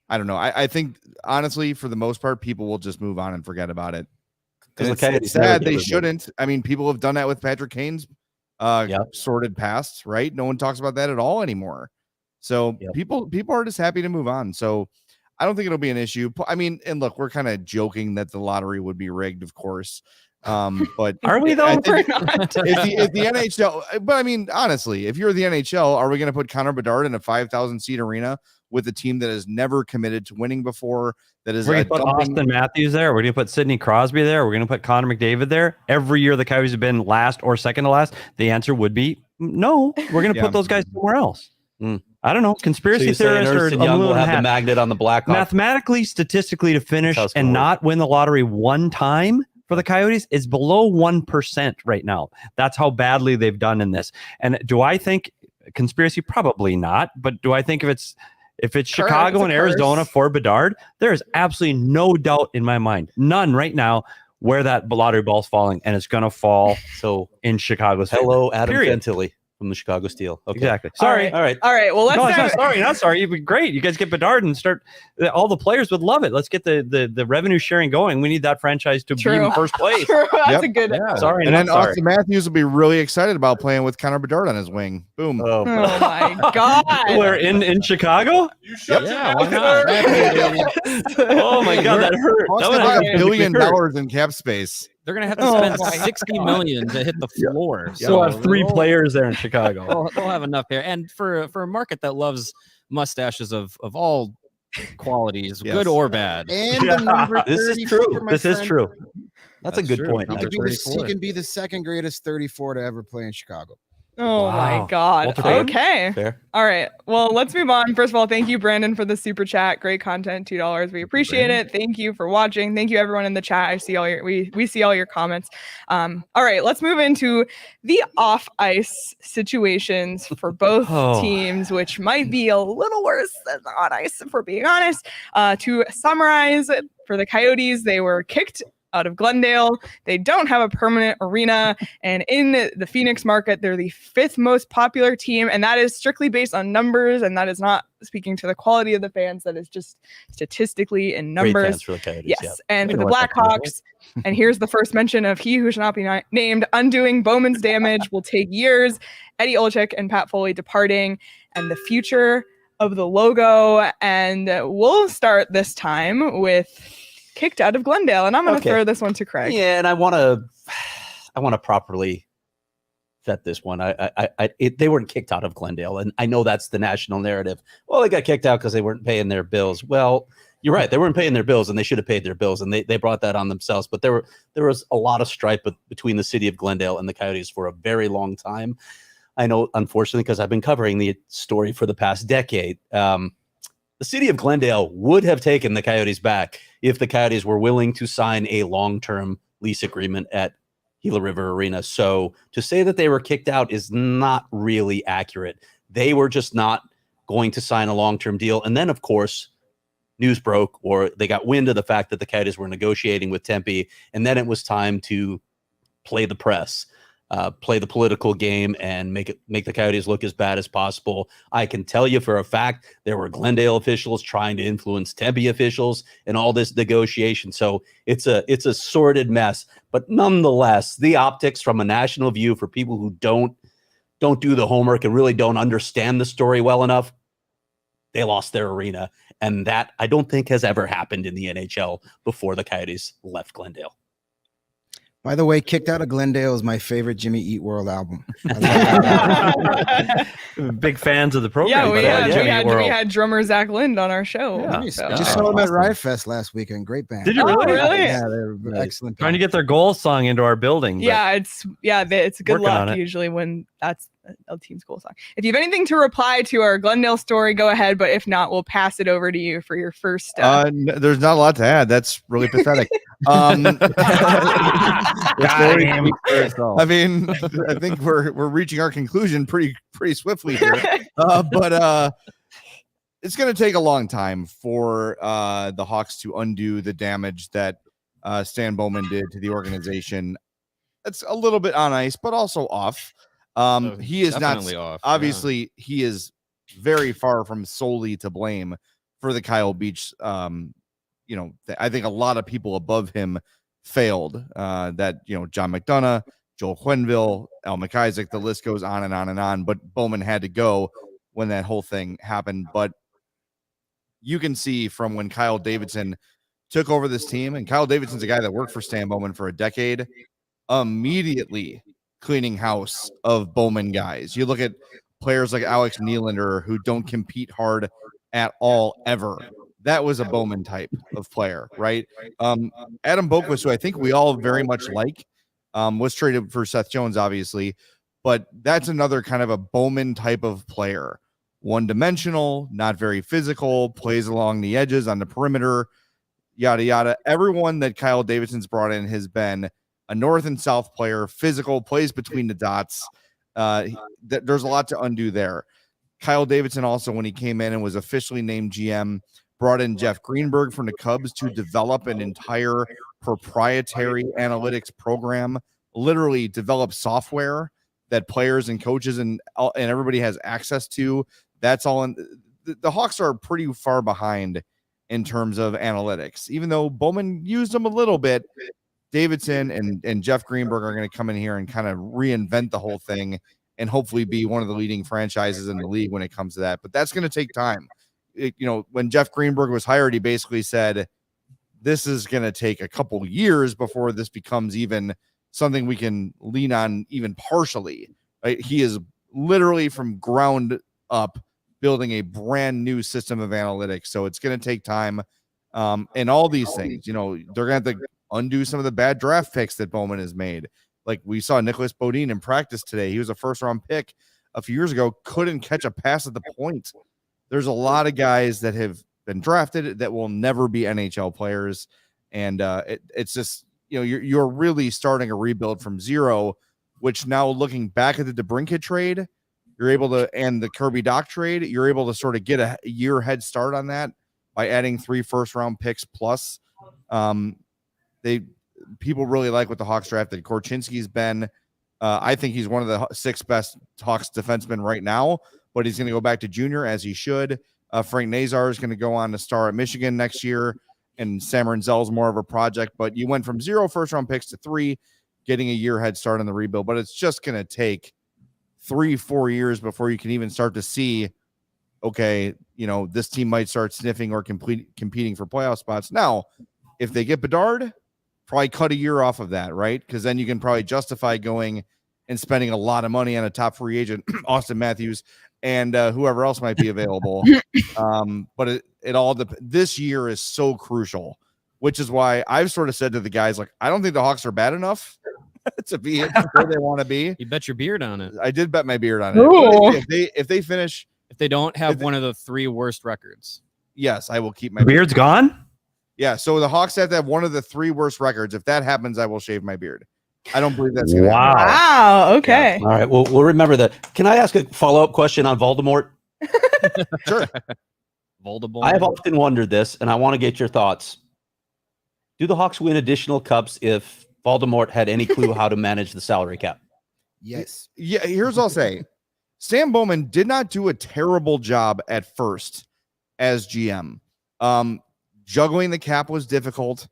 S3: I don't know. I think, honestly, for the most part, people will just move on and forget about it. And it's sad they shouldn't. I mean, people have done that with Patrick Kane's sordid past, right? No one talks about that at all anymore. So people are just happy to move on. So I don't think it'll be an issue. I mean, and look, we're kind of joking that the lottery would be rigged, of course. But
S5: Are we though?
S1: We're not.
S3: if the NHL, but I mean, honestly, if you're the NHL, are we going to put Connor Bedard in a 5,000 seat arena with a team that has never committed to winning before? That is,
S5: We're going to put Austin Matthews there. We're going to put Sidney Crosby there. We're going to put Connor McDavid there. Every year the Coyotes have been last or second to last. The answer would be no. We're going to put those guys somewhere else. I don't know. Conspiracy theorists are
S4: Young will have the magnet on the Blackhawks.
S5: Mathematically, statistically, to finish and not win the lottery one time for the Coyotes is below 1% right now. That's how badly they've done in this. And do I think conspiracy? Probably not. But do I think if it's Chicago and Arizona for Bedard, there is absolutely no doubt in my mind, none right now, where that lottery ball's falling, and it's going to fall in Chicago's
S4: Hello,
S5: favor.
S4: Adam
S5: Period.
S4: Fantilli from the Chicago Steel. Okay.
S5: Exactly. Sorry.
S4: All right.
S1: Well, let's
S5: No, it's
S1: dive-
S5: not sorry. You'd be great. You guys get Bedard and start. All the players would love it. Let's get the revenue sharing going. We need that franchise to be in first place.
S1: True. That's
S3: Yep.
S1: a good.
S5: Sorry,
S3: And
S5: not
S3: then
S5: sorry.
S3: Austin Matthews will be really excited about playing with Connor Bedard on his wing. Boom.
S1: Oh my God.
S5: We're in Chicago.
S6: Yeah, why not?
S5: Oh my God, that hurt.
S3: Hawks
S5: That
S3: have
S5: would
S3: like
S5: have
S3: $1 billion
S5: hurt.
S3: in cap space.
S6: They're gonna have to
S1: Oh
S6: spend
S1: my
S6: 60 million to hit the floor.
S5: So we'll have 3 players there in Chicago.
S6: They'll have enough there. And for a market that loves mustaches of all qualities,
S3: Yes.
S6: good or bad.
S2: And the number
S4: This is
S2: 34,
S4: true.
S2: my
S5: This is
S2: friend.
S5: true.
S4: That's a good
S6: true.
S4: point.
S2: He
S6: Number
S2: can, be the,
S6: 34.
S2: he can be the second greatest 34 to ever play in Chicago.
S1: Oh my
S5: Wow.
S1: God.
S5: Walter Payton?
S1: Okay.
S4: Fair.
S1: All right. Well, let's move on. First of all, thank you, Brandon, for the super chat. Great content, $2. We appreciate it. Thank you for watching. Thank you, everyone in the chat. I see all your we see all your comments. All right, let's move into the off ice situations for both teams, which might be a little worse than on ice, if we're being honest. To summarize, for the Coyotes, they were kicked out of Glendale. They don't have a permanent arena. And in the Phoenix market, they're the 5th most popular team. And that is strictly based on numbers. And that is not speaking to the quality of the fans. That is just statistically in numbers.
S4: Great fans for the Coyotes.
S1: Yes.
S4: Yeah.
S1: And
S4: I
S1: for
S4: know
S1: the
S4: what that feels like.
S1: Blackhawks, and here's the first mention of he who shall not be named, undoing Bowman's damage will take years. Eddie Olczyk and Pat Foley departing, and the future of the logo. And we'll start this time with kicked out of Glendale, and I'm going to throw this one to Craig.
S4: Yeah, and I want to properly vet this one. They weren't kicked out of Glendale, and I know that's the national narrative. Well, they got kicked out because they weren't paying their bills. Well, you're right, they weren't paying their bills, and they should have paid their bills, and they brought that on themselves. But there was a lot of strife between the city of Glendale and the Coyotes for a very long time. I know, unfortunately, because I've been covering the story for the past decade. The city of Glendale would have taken the Coyotes back if the Coyotes were willing to sign a long-term lease agreement at Gila River Arena. So to say that they were kicked out is not really accurate. They were just not going to sign a long-term deal. And then, of course, news broke, or they got wind of the fact that the Coyotes were negotiating with Tempe. And then it was time to play the press. Play the political game and make the Coyotes look as bad as possible. I can tell you for a fact there were Glendale officials trying to influence Tempe officials in all this negotiation. So it's a sordid mess. But nonetheless, the optics from a national view for people who don't do the homework and really don't understand the story well enough, they lost their arena. And that I don't think has ever happened in the NHL before the Coyotes left Glendale.
S2: By the way, Kicked Out of Glendale is my favorite Jimmy Eat World album.
S5: Big fans of the program.
S1: Yeah, we had drummer Zach Lind on our show.
S5: Yeah.
S2: Nice. Just saw them at Riot Fest last weekend. Great band.
S5: Did you really?
S1: Really?
S2: Yeah, they're excellent.
S5: Trying to get their goal song into our building.
S1: Yeah, it's good
S5: Working on
S1: luck
S5: it.
S1: usually when that's a team's goal song. If you have anything to reply to our Glendale story, go ahead. But if not, we'll pass it over to you for your first.
S3: There's not a lot to add. That's really pathetic. I mean, I think we're reaching our conclusion pretty swiftly here. But it's going to take a long time for the Hawks to undo the damage that Stan Bowman did to the organization. It's a little bit on ice, but also off. He is not
S6: off.
S3: obviously he is very far from solely to blame for the Kyle Beach. I think a lot of people above him failed. That John McDonough, Joel Quenneville, Al McIsaac, the list goes on and on and on. But Bowman had to go when that whole thing happened. But you can see from when Kyle Davidson took over this team, and Kyle Davidson's a guy that worked for Stan Bowman for a decade, immediately cleaning house of Bowman guys. You look at players like Alex Nylander who don't compete hard at all ever. That was a Bowman type of player, right? Adam Boquist, who I think we all very much like, was traded for Seth Jones, obviously, but that's another kind of a Bowman type of player. One-dimensional, not very physical, plays along the edges on the perimeter, yada, yada. Everyone that Kyle Davidson's brought in has been a north and south player, physical, plays between the dots. There's a lot to undo there. Kyle Davidson also, when he came in and was officially named GM, brought in Jeff Greenberg from the Cubs to develop an entire proprietary analytics program, literally develop software that players and coaches and everybody has access to. That's all. The Hawks are pretty far behind in terms of analytics, even though Bowman used them a little bit. Davidson and Jeff Greenberg are going to come in here and kind of reinvent the whole thing and hopefully be one of the leading franchises in the league when it comes to that. But that's going to take time. When Jeff Greenberg was hired, he basically said, this is going to take a couple years before this becomes even something we can lean on even partially. Right? He is literally from ground up building a brand new system of analytics. So it's going to take time. And all these things, they're going to have to undo some of the bad draft picks that Bowman has made. Like we saw Nicholas Bodine in practice today. He was a first-round pick a few years ago, couldn't catch a pass at the point. There's a lot of guys that have been drafted that will never be NHL players. And it's just, you're really starting a rebuild from zero, which now looking back at the DeBrincat trade, you're able to, and the Kirby Doc trade, you're able to sort of get a year head start on that by adding 3 first-round picks plus. People really like what the Hawks drafted. Korchinski's been, I think he's one of the 6 best Hawks defensemen right now, but he's going to go back to junior as he should. Frank Nazar is going to go on to star at Michigan next year, and Sam Renzel's more of a project. But you went from 0 first-round picks to 3, getting a year head start on the rebuild. But it's just going to take 3-4 years before you can even start to see, okay, this team might start sniffing or competing for playoff spots. Now, if they get Bedard, probably cut a year off of that, right? Because then you can probably justify going and spending a lot of money on a top free agent, Austin Matthews, and whoever else might be available. But it all this year is so crucial, which is why I've sort of said to the guys, like, I don't think the Hawks are bad enough to be where they want to be.
S6: You bet your beard on it.
S3: I did bet my beard on it. If they finish,
S6: if they don't have one of the 3 worst records,
S3: yes, I will keep my
S5: beard's gone.
S3: Yeah, so the Hawks have to have one of the 3 worst records. If that happens, I will shave my beard. I don't believe that's going to happen.
S1: Wow. Okay.
S4: All right. Well, we'll remember that. Can I ask a follow-up question on Voldemort?
S3: Sure.
S6: Voldemort.
S4: I have often wondered this, and I want to get your thoughts. Do the Hawks win additional cups if Voldemort had any clue how to manage the salary cap?
S2: Yes.
S3: Yeah, here's what I'll say. Stan Bowman did not do a terrible job at first as GM. Juggling the cap was difficult.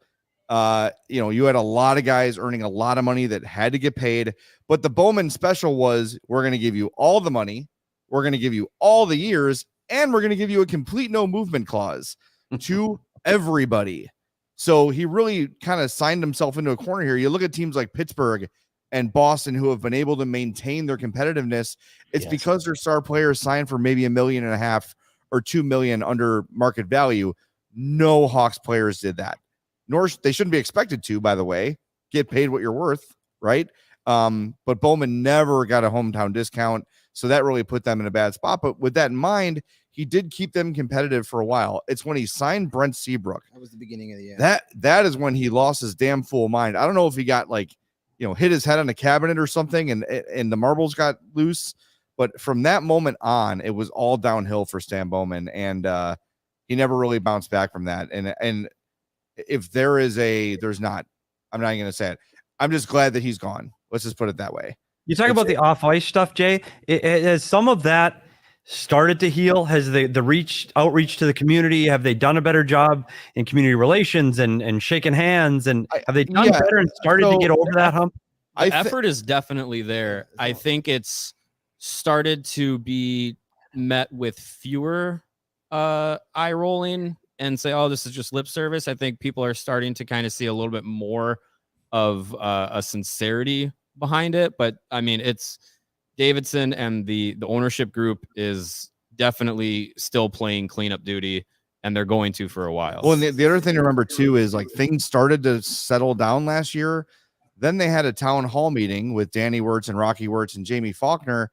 S3: You had a lot of guys earning a lot of money that had to get paid, but the Bowman special was, we're going to give you all the money, we're going to give you all the years, and we're going to give you a complete no movement clause to everybody. So he really kind of signed himself into a corner here. You look at teams like Pittsburgh and Boston who have been able to maintain their competitiveness. It's because their star players signed for maybe $1.5 million or $2 million under market value. No Hawks players did that. Nor they shouldn't be expected to, by the way, get paid what you're worth, right? But Bowman never got a hometown discount, so that really put them in a bad spot. But with that in mind, he did keep them competitive for a while. It's when he signed Brent Seabrook.
S2: That was the beginning of the end.
S3: That is when he lost his damn fool mind. I don't know if he got hit his head on a cabinet or something, and the marbles got loose. But from that moment on, it was all downhill for Stan Bowman, and he never really bounced back from that. And if there's not, I'm not even going to say it. I'm just glad that he's gone. Let's just put it that way.
S5: You talk about the off-ice stuff, Jay. Has some of that started to heal? Has the outreach to the community? Have they done a better job in community relations and shaking hands? And have they done better and started to get over that hump?
S6: The effort is definitely there. I think it's started to be met with fewer eye rolling and say, oh, this is just lip service. I think people are starting to kind of see a little bit more of a sincerity behind it. But I mean, it's Davidson and the ownership group is definitely still playing cleanup duty, and they're going to for a while.
S3: Well, and the other thing to remember too is things started to settle down last year. Then they had a town hall meeting with Danny Wirtz and Rocky Wirtz and Jamie Faulkner,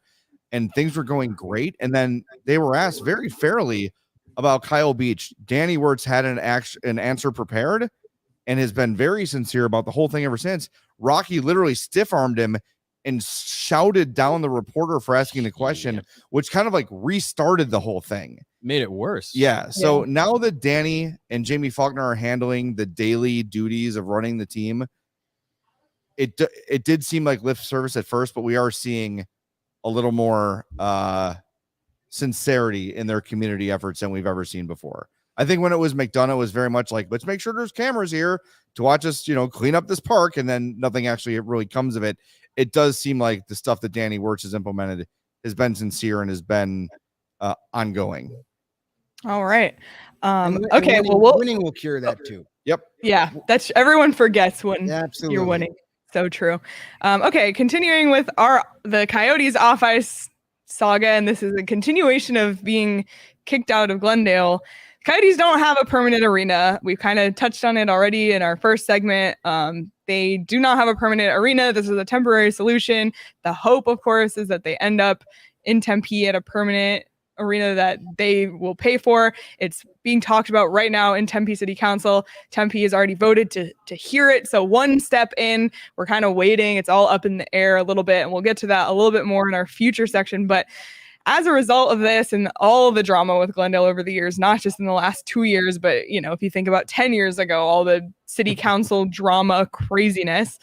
S3: and things were going great. And then they were asked very fairly about Kyle Beach. Danny Wirtz had an answer prepared and has been very sincere about the whole thing ever since. Rocky literally stiff-armed him and shouted down the reporter for asking the question, which kind of restarted the whole thing.
S6: Made it worse.
S3: Yeah. So now that Danny and Jamie Faulkner are handling the daily duties of running the team, it did seem like lip service at first, but we are seeing a little more sincerity in their community efforts than we've ever seen before. I think when it was McDonough, it was very much like, let's make sure there's cameras here to watch us, clean up this park. And then nothing actually really comes of it. It does seem like the stuff that Danny Wirtz has implemented has been sincere and has been ongoing.
S1: All right. Okay.
S2: Winning will cure that too.
S3: Yep.
S1: Yeah. That's everyone forgets when
S2: Absolutely.
S1: you're winning. So true. Okay. Continuing with the Coyotes off ice saga, and this is a continuation of being kicked out of Glendale. Coyotes don't have a permanent arena. We've kind of touched on it already in our first segment. They do not have a permanent arena. This is a temporary solution. The hope, of course, is that they end up in Tempe at a permanent arena that they will pay for. It's being talked about right now in Tempe City Council. Tempe has already voted to hear it. So one step in, we're kind of waiting. It's all up in the air a little bit, and we'll get to that a little bit more in our future section. But as a result of this and all the drama with Glendale over the years, not just in the last 2 years, but if you think about 10 years ago, all the city council drama craziness,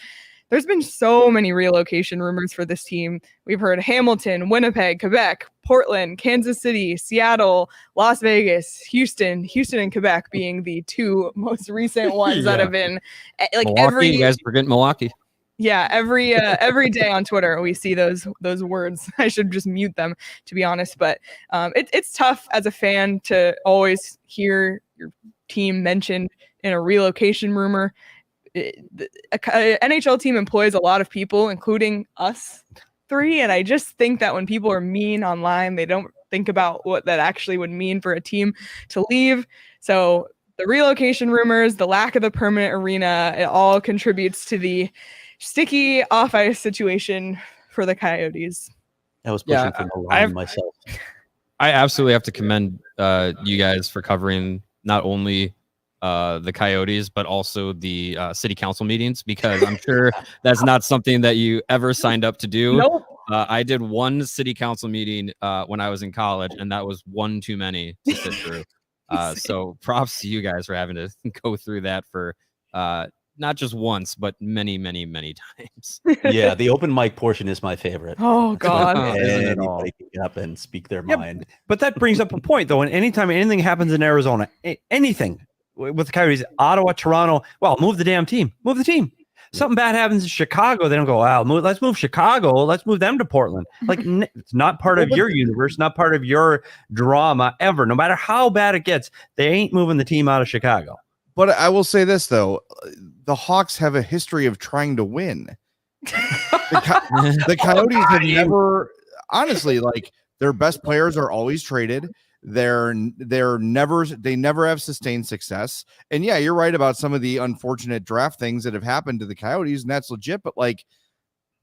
S1: there's been so many relocation rumors for this team. We've heard Hamilton, Winnipeg, Quebec, Portland, Kansas City, Seattle, Las Vegas, Houston and Quebec being the two most recent ones that have been like
S6: Milwaukee, you guys forget Milwaukee.
S1: Yeah, every day on Twitter we see those words. I should just mute them, to be honest. But it's tough as a fan to always hear your team mentioned in a relocation rumor. An NHL team employs a lot of people, including us three, and I just think that when people are mean online, they don't think about what that actually would mean for a team to leave. So the relocation rumors, the lack of the permanent arena, it all contributes to the sticky off-ice situation for the Coyotes.
S4: I was pushing for the line myself.
S6: I absolutely have to commend you guys for covering not only the Coyotes, but also the city council meetings, because I'm sure that's not something that you ever signed up to do.
S1: Nope.
S6: I did one city council meeting when I was in college, and that was one too many to sit through. So props to you guys for having to go through that for not just once, but many, many, many times.
S4: Yeah, the open mic portion is my favorite.
S1: Oh, God.
S4: Anybody can get up and speak their mind.
S5: But that brings up a point, though. And anytime anything happens in Arizona, anything with the Coyotes, Ottawa, Toronto, well, move the damn team. Move the team. Something bad happens in Chicago, they don't go, wow, let's move Chicago. Let's move them to Portland. Like, it's not part of your universe, not part of your drama ever. No matter how bad it gets, they ain't moving the team out of Chicago.
S3: But I will say this, though. The Hawks have a history of trying to win. The Coyotes have never, honestly, like, their best players are always traded. They never have sustained success. And yeah, you're right about some of the unfortunate draft things that have happened to the Coyotes, and that's legit. But like,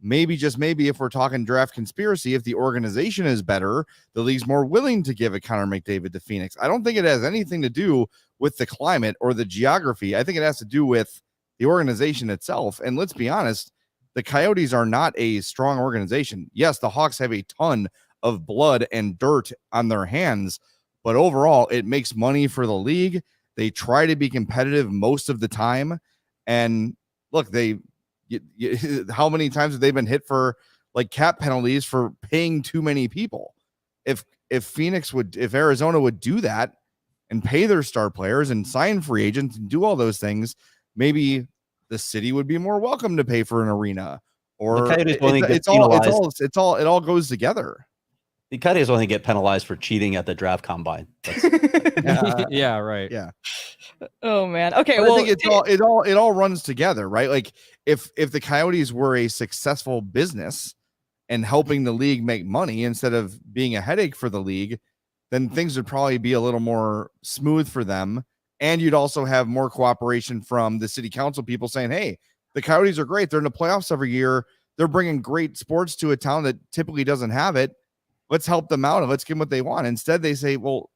S3: maybe, just maybe, if we're talking draft conspiracy, if the organization is better, the league's more willing to give a Connor McDavid to Phoenix. I don't think it has anything to do with the climate or the geography. I think it has to do with the organization itself. And let's be honest, the Coyotes are not a strong organization. Yes, the Hawks have a ton of blood and dirt on their hands, but overall it makes money for the league. They try to be competitive most of the time. And look, how many times have they been hit for like cap penalties for paying too many people? If Arizona would do that and pay their star players and sign free agents and do all those things, maybe the city would be more welcome to pay for an arena. Or it all goes together.
S4: The Coyotes only get penalized for cheating at the draft combine.
S6: Yeah, right.
S3: Yeah.
S1: Oh man. Okay.
S3: But
S1: well,
S3: I think it all runs together, right? Like if the Coyotes were a successful business and helping the league make money instead of being a headache for the league, then things would probably be a little more smooth for them. And you'd also have more cooperation from the city council people saying, hey, the Coyotes are great. They're in the playoffs every year. They're bringing great sports to a town that typically doesn't have it. Let's help them out and let's give them what they want. Instead, they say, well,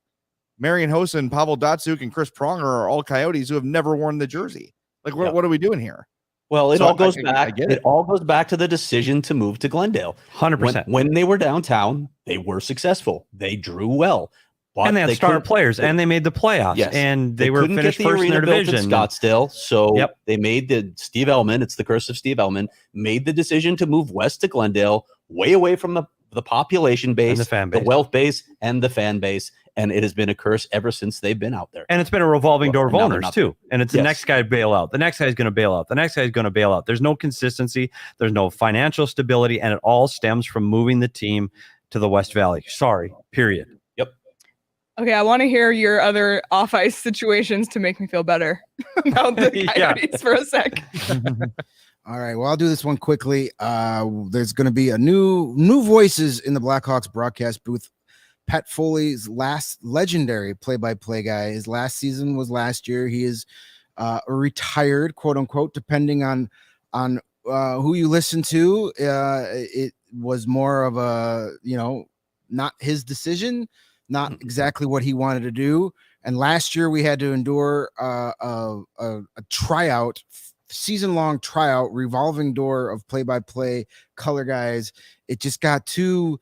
S3: Marian Hossa and Pavel Datsyuk and Chris Pronger are all Coyotes who have never worn the jersey. Like, what are we doing here?
S4: Well, it all goes back. It all goes back to the decision to move to Glendale.
S5: 100%.
S4: When they were downtown, they were successful. They drew well.
S5: And they had star players, and they made the playoffs. Yes. And they were finished first in their division.
S4: Scottsdale, so they made Steve Ellman. It's the curse of Steve Ellman. Made the decision to move west to Glendale, way away from the population base,
S5: and the fan base,
S4: the wealth base, and the fan base. And it has been a curse ever since they've been out there.
S5: And it's been a revolving door of owners too. And it's the next guy to bail out. The next guy is going to bail out. The next guy is going to bail out. There's no consistency. There's no financial stability. And it all stems from moving the team to the West Valley. Sorry, period.
S1: Okay, I want to hear your other off-ice situations to make me feel better about the Coyotes for a sec.
S2: All right, well, I'll do this one quickly. There's going to be a new voices in the Blackhawks broadcast booth Pat Foley's last legendary play-by-play guy. His last season was last year. He is retired, quote unquote, depending on who you listen to. It was more of a, not his decision, not exactly what he wanted to do. And last year we had to endure a tryout, season-long tryout, revolving door of play-by-play color guys. It just got too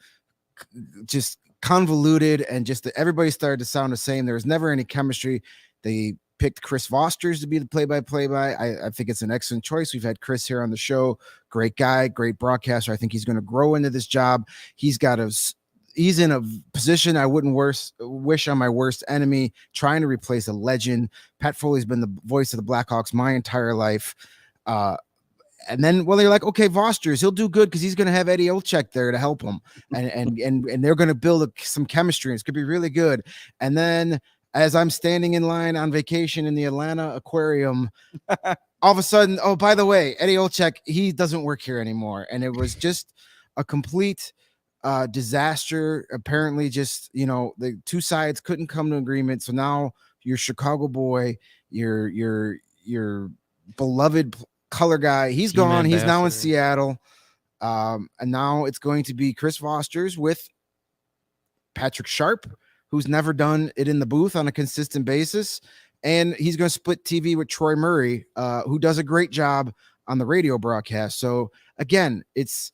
S2: just convoluted, and just everybody started to sound the same. There was never any chemistry. They picked Chris Vosters to be the play-by-play guy. I think it's an excellent choice. We've had Chris here on the show. Great guy, great broadcaster. I think he's going to grow into this job. He's in a position I wouldn't wish on my worst enemy, trying to replace a legend. Pat Foley's been the voice of the Blackhawks my entire life. And then, they're like, okay, Vosters, he'll do good because he's going to have Eddie Olczyk there to help him, and they're going to build some chemistry. And it's going to be really good. And then, as I'm standing in line on vacation in the Atlanta Aquarium, all of a sudden, oh, by the way, Eddie Olczyk, he doesn't work here anymore, and it was just a complete disaster. Apparently, just the two sides couldn't come to agreement. So now your Chicago boy, your beloved color guy, he's
S6: Team
S2: gone.
S6: ambassador.
S2: He's now in Seattle, and now it's going to be Chris Vosters with Patrick Sharp, who's never done it in the booth on a consistent basis, and he's going to split TV with Troy Murray, who does a great job on the radio broadcast. So again, it's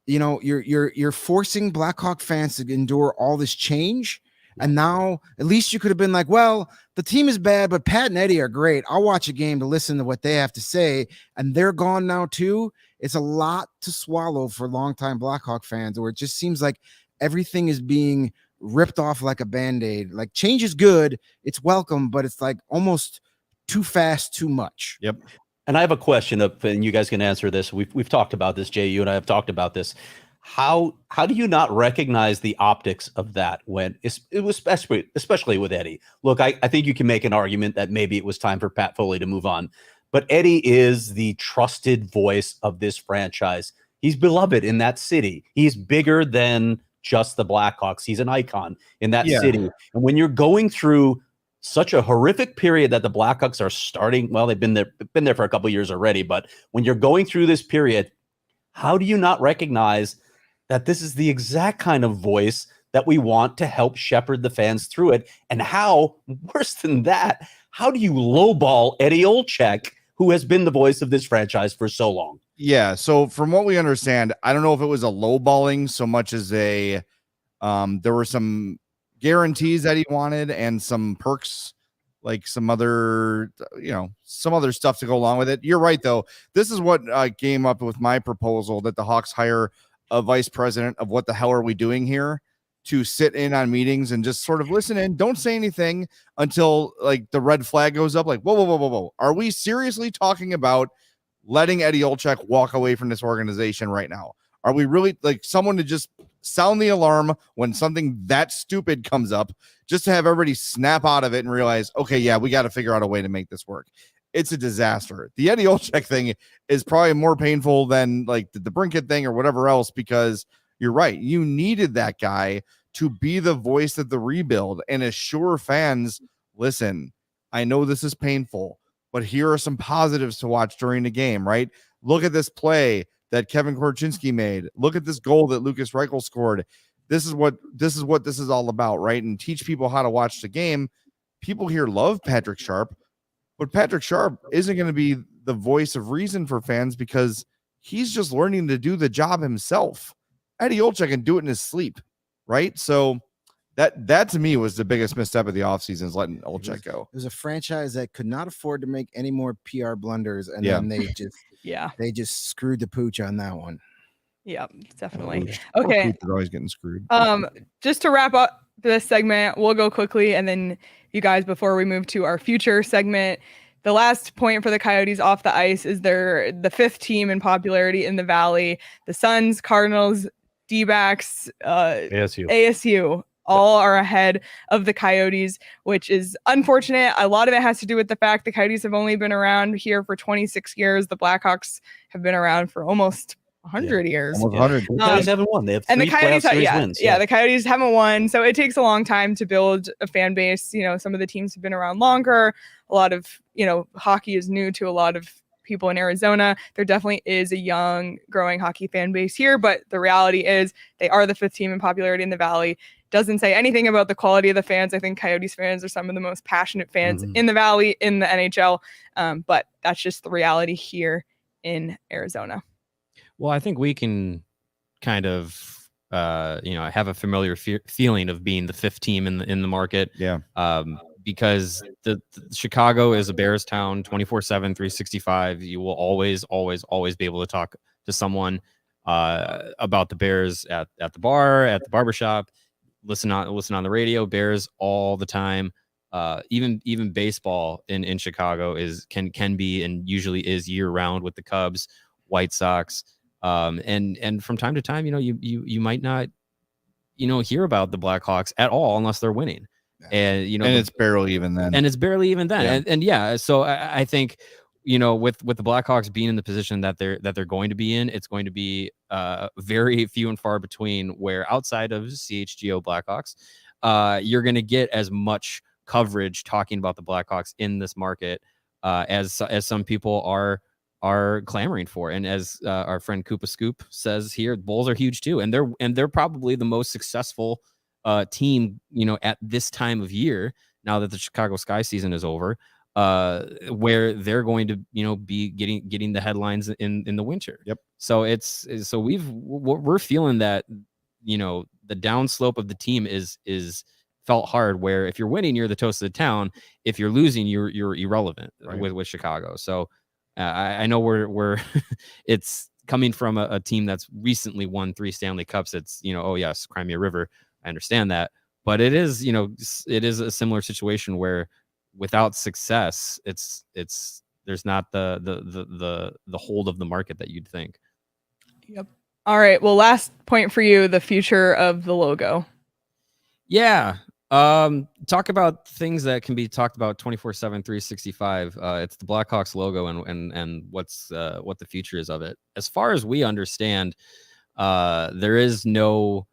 S2: you're forcing Blackhawk fans to endure all this change. And now at least you could have been like, well, the team is bad, but Pat and Eddie are great. I'll watch a game to listen to what they have to say. And they're gone now too. It's a lot to swallow for longtime Blackhawk fans, where it just seems like everything is being ripped off like a Band-Aid. Like, change is good. It's welcome, but it's like almost too fast, too much.
S3: Yep.
S4: And I have a question, and you guys can answer this. We've talked about this, Jay. You and I have talked about this. How do you not recognize the optics of that when it was especially with Eddie? Look, I think you can make an argument that maybe it was time for Pat Foley to move on, but Eddie is the trusted voice of this franchise. He's beloved in that city. He's bigger than just the Blackhawks. He's an icon in that city. And when you're going through such a horrific period that the Blackhawks are starting, well, they've been there for a couple of years already, but when you're going through this period, how do you not recognize that this is the exact kind of voice that we want to help shepherd the fans through it? And how, worse than that, how do you lowball Eddie Olczyk, who has been the voice of this franchise for so long?
S3: Yeah. So from what we understand, I don't know if it was a lowballing so much as there were some guarantees that he wanted and some perks, like some other stuff to go along with it. You're right, though. This is what came up with my proposal, that the Hawks hire a vice president of what the hell are we doing here, to sit in on meetings and just sort of listen in. Don't say anything until like the red flag goes up. Like, whoa. Are we seriously talking about letting Eddie Olczyk walk away from this organization right now? Are we really like someone to just sound the alarm when something that stupid comes up, just to have everybody snap out of it and realize, okay, yeah, we got to figure out a way to make this work? It's a disaster. The Eddie Olczyk thing is probably more painful than like the Brinkett thing or whatever else, because you're right. You needed that guy to be the voice of the rebuild and assure fans, listen, I know this is painful, but here are some positives to watch during the game, right? Look at this play that Kevin Korchinski made. Look at this goal that Lucas Reichel scored. This is what this is all about, right? And teach people how to watch the game. People here love Patrick Sharp, but Patrick Sharp isn't going to be the voice of reason for fans because he's just learning to do the job himself. Eddie Olczyk can do it in his sleep, right? So that to me was the biggest misstep of the offseason, is letting Olczyk go.
S2: It was a franchise that could not afford to make any more PR blunders, and then they just screwed the pooch on that one.
S1: Yeah, definitely. Okay.
S3: They're always getting screwed.
S1: Just to wrap up this segment, we'll go quickly, and then you guys, before we move to our future segment, the last point for the Coyotes off the ice is they're the fifth team in popularity in the Valley. The Suns, Cardinals, D-backs, ASU all are ahead of the Coyotes, which is unfortunate. A lot of it has to do with the fact the Coyotes have only been around here for 26 years. The Blackhawks have been around for almost 100 years.
S3: Almost 100.
S4: The Coyotes haven't won. They have
S1: And the
S4: three
S1: Coyotes,
S4: playoff series
S1: yeah,
S4: wins.
S1: the Coyotes haven't won, so it takes a long time to build a fan base. Some of the teams have been around longer. A lot of hockey is new to a lot of people in Arizona. There definitely is a young, growing hockey fan base here, but the reality is they are the 5th team in popularity in the Valley. Doesn't say anything about the quality of the fans. I think Coyotes fans are some of the most passionate fans in the Valley, in the NHL, but that's just the reality here in Arizona.
S6: Well, I think we can kind of, have a familiar feeling of being the 5th team in the market.
S3: Yeah.
S6: Because the Chicago is a Bears town, 24/7, 365. You will always be able to talk to someone about the Bears at the bar, at the barbershop. Listen on the radio. Bears all the time. Even baseball in Chicago can be and usually is year round with the Cubs, White Sox. And from time to time, you might not, hear about the Blackhawks at all unless they're winning. And
S3: it's barely even then.
S6: Yeah. So I think, with the Blackhawks being in the position that they're going to be in, it's going to be very few and far between where outside of CHGO Blackhawks, you're going to get as much coverage talking about the Blackhawks in this market as some people are clamoring for. And as our friend Koopa Scoop says here, Bulls are huge too, and they're probably the most successful team at this time of year, now that the Chicago Sky season is over, where they're going to be getting the headlines in the winter.
S3: Yep.
S6: So we're feeling that the downslope of the team is felt hard, where if you're winning, you're the toast of the town. If you're losing, you're irrelevant. Right. with Chicago. So I know we're it's coming from a team that's recently won 3 Stanley Cups. It's oh yes, Crimea River. I understand that, but it is a similar situation where without success, there's not the hold of the market that you'd think.
S1: Yep. All right. Well, last point for you, the future of the logo.
S6: Yeah. Talk about things that can be talked about 24/7, 365. It's the Blackhawks logo and what the future is of it. As far as we understand, there is no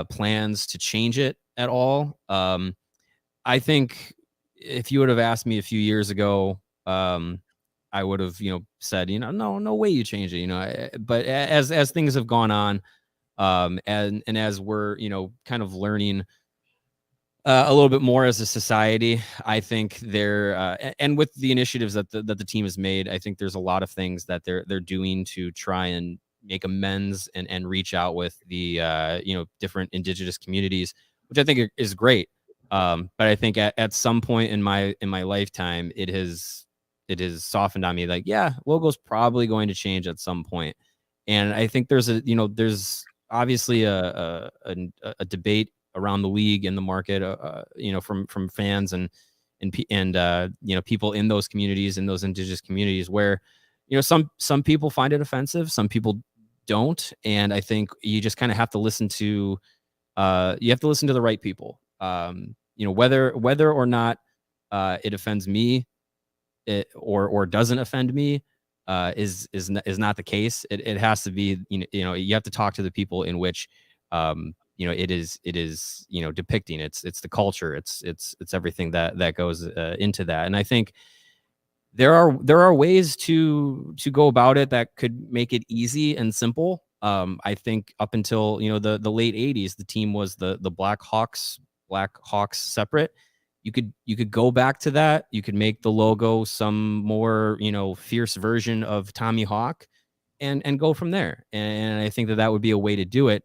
S6: plans to change it at all. I think if you would have asked me a few years ago, I would have said no way you change it. But as things have gone on, and as we're kind of learning a little bit more as a society, I think and with the initiatives that the team has made, I think there's a lot of things that they're doing to try and make amends and reach out with the different indigenous communities, which I think is great. But I think at some point in my lifetime, it has softened on me. Like, yeah, logo's probably going to change at some point. And I think there's obviously a debate around the league and the market, from fans and people in those communities, in those indigenous communities, where some people find it offensive, some people don't, and I think you just kind of have to listen to the right people. Whether or not it offends me, or doesn't offend me, is not the case. It has to be you have to talk to the people in which it is depicting. It's the culture. It's everything that goes into that. And I think there are ways to go about it that could make it easy and simple. I think up until the late 80s, the team was the Blackhawks separate. You could go back to that. You could make the logo some more fierce version of Tommy Hawk, and go from there. And I think that would be a way to do it.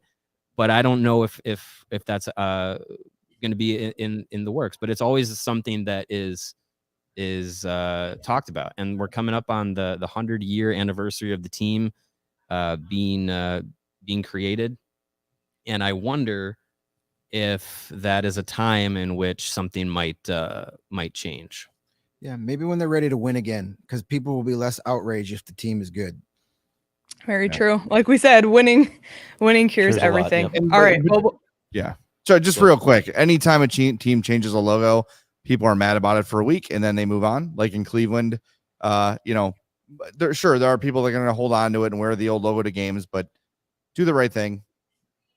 S6: But I don't know if that's going to be in the works. But it's always something that is talked about. And we're coming up on the 100-year anniversary of the team being created. And I wonder if that is a time in which something might change.
S2: Yeah, maybe when they're ready to win again, because people will be less outraged if the team is good.
S1: Very true. Like we said, winning cures everything.
S4: Lot, yeah.
S1: All right.
S3: Yeah. So just real quick, anytime a team changes a logo, people are mad about it for a week and then they move on. Like in Cleveland, There are people that are going to hold on to it and wear the old logo to games, but do the right thing.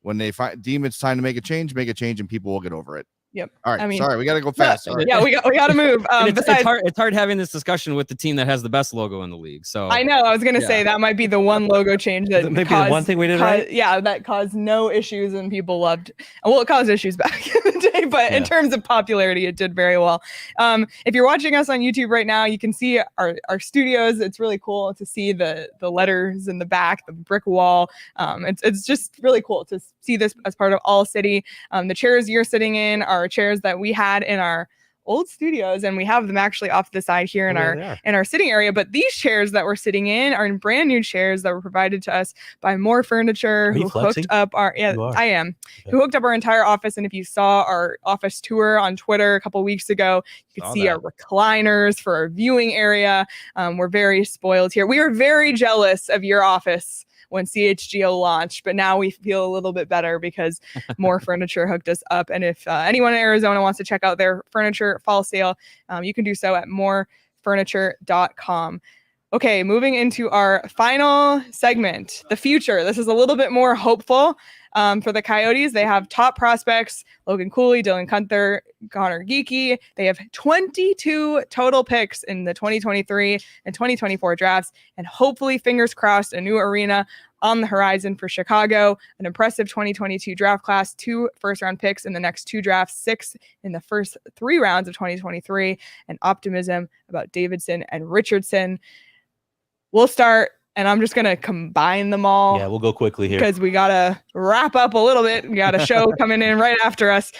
S3: When they deem it's time to make a change, and people will get over it.
S1: Yep.
S3: All right.
S1: I mean,
S3: sorry, we got to go fast.
S1: No, yeah, we got to move.
S6: It's hard having this discussion with the team that has the best logo in the league. So
S1: I know I was gonna say that might be the one logo change that
S5: maybe the one thing we did right.
S1: Yeah, that caused no issues and people loved. Well, it caused issues back in the day, but in terms of popularity, it did very well. If you're watching us on YouTube right now, you can see our studios. It's really cool to see the letters in the back, the brick wall. It's just really cool to see this as part of All City. The chairs you're sitting in are chairs that we had in our old studios, and we have them actually off the side here in our sitting area. But these chairs that we're sitting in are brand new chairs that were provided to us by More Furniture, who hooked up our who hooked up our entire office. And if you saw our office tour on Twitter a couple weeks ago, you could see our recliners for our viewing area. We're very spoiled here. We are very jealous of your office when CHGO launched, but now we feel a little bit better because More Furniture hooked us up. And if anyone in Arizona wants to check out their furniture fall sale, you can do so at morefurniture.com. Okay, moving into our final segment, the future. This is a little bit more hopeful for the Coyotes. They have top prospects, Logan Cooley, Dylan Guenther, Connor Geeky. They have 22 total picks in the 2023 and 2024 drafts, and hopefully, fingers crossed, a new arena on the horizon for Chicago, an impressive 2022 draft class, 2 first-round picks in the next 2 drafts, 6 in the first 3 rounds of 2023, and optimism about Davidson and Richardson. We'll start, and I'm just going to combine them all.
S4: Yeah, we'll go quickly here
S1: because we got to wrap up a little bit. We got a show coming in right after us.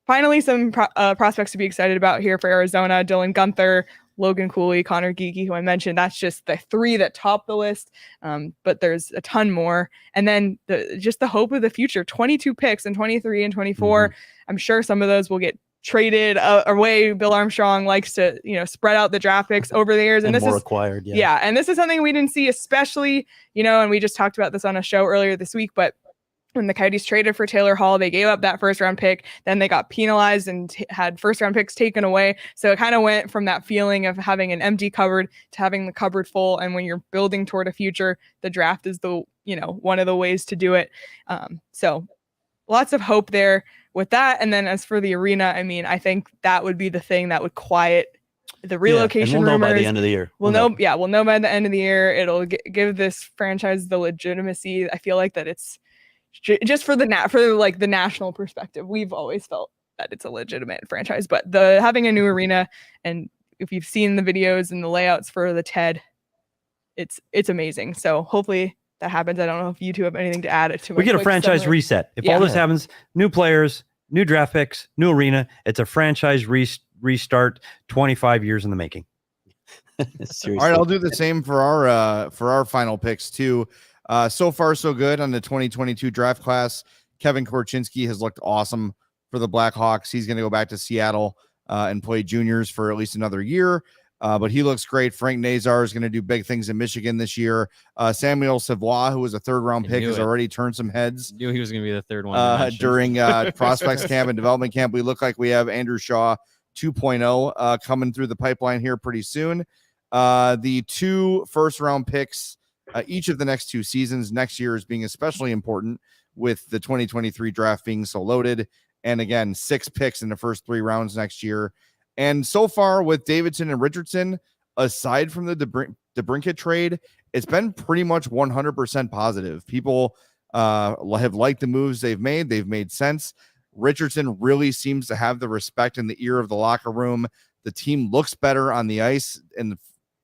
S1: Finally, some prospects to be excited about here for Arizona: Dylan Guenther, Logan Cooley, Connor Geeky, who I mentioned. That's just the 3 that top the list, but there's a ton more. And then just the hope of the future: 22 picks in 23 and 24. Mm-hmm. I'm sure some of those will get traded away. Bill Armstrong likes to, spread out the draft picks over the years, and this
S4: more
S1: is
S4: acquired.
S1: Yeah, and this is something we didn't see, especially, and we just talked about this on a show earlier this week, but when the Coyotes traded for Taylor Hall, they gave up that first-round pick. Then they got penalized and had first-round picks taken away. So it kind of went from that feeling of having an empty cupboard to having the cupboard full. And when you're building toward a future, the draft is one of the ways to do it. So lots of hope there with that. And then as for the arena, I mean, I think that would be the thing that would quiet the relocation
S4: and we'll
S1: rumors.
S4: Know by the end of the year.
S1: We'll know by the end of the year. It'll give this franchise the legitimacy. I feel like that it's just for the national perspective. We've always felt that it's a legitimate franchise, but having a new arena, and if you've seen the videos and the layouts for the TED, it's amazing. So hopefully that happens. I don't know if you two have anything to add to.
S5: We get a franchise reset. If all this happens, new players, new draft picks, new arena, it's a franchise restart. 25 years in the making.
S3: All right, I'll do the same for our final picks too. So far, so good on the 2022 draft class. Kevin Korchinski has looked awesome for the Blackhawks. He's going to go back to Seattle and play juniors for at least another year. But he looks great. Frank Nazar is going to do big things in Michigan this year. Samuel Savoie, who was a 3rd-round pick, has already turned some heads.
S6: Knew he was going to be the 3rd one
S3: during prospects camp and development camp. We look like we have Andrew Shaw 2.0 coming through the pipeline here pretty soon. The 2 first-round picks each of the next 2 seasons. Next year is being especially important with the 2023 draft being so loaded. And again, 6 picks in the first 3 rounds next year. And so far with Davidson and Richardson, aside from the DeBrincat trade, it's been pretty much 100% positive. People have liked the moves they've made. They've made sense. Richardson really seems to have the respect in the ear of the locker room. The team looks better on the ice in the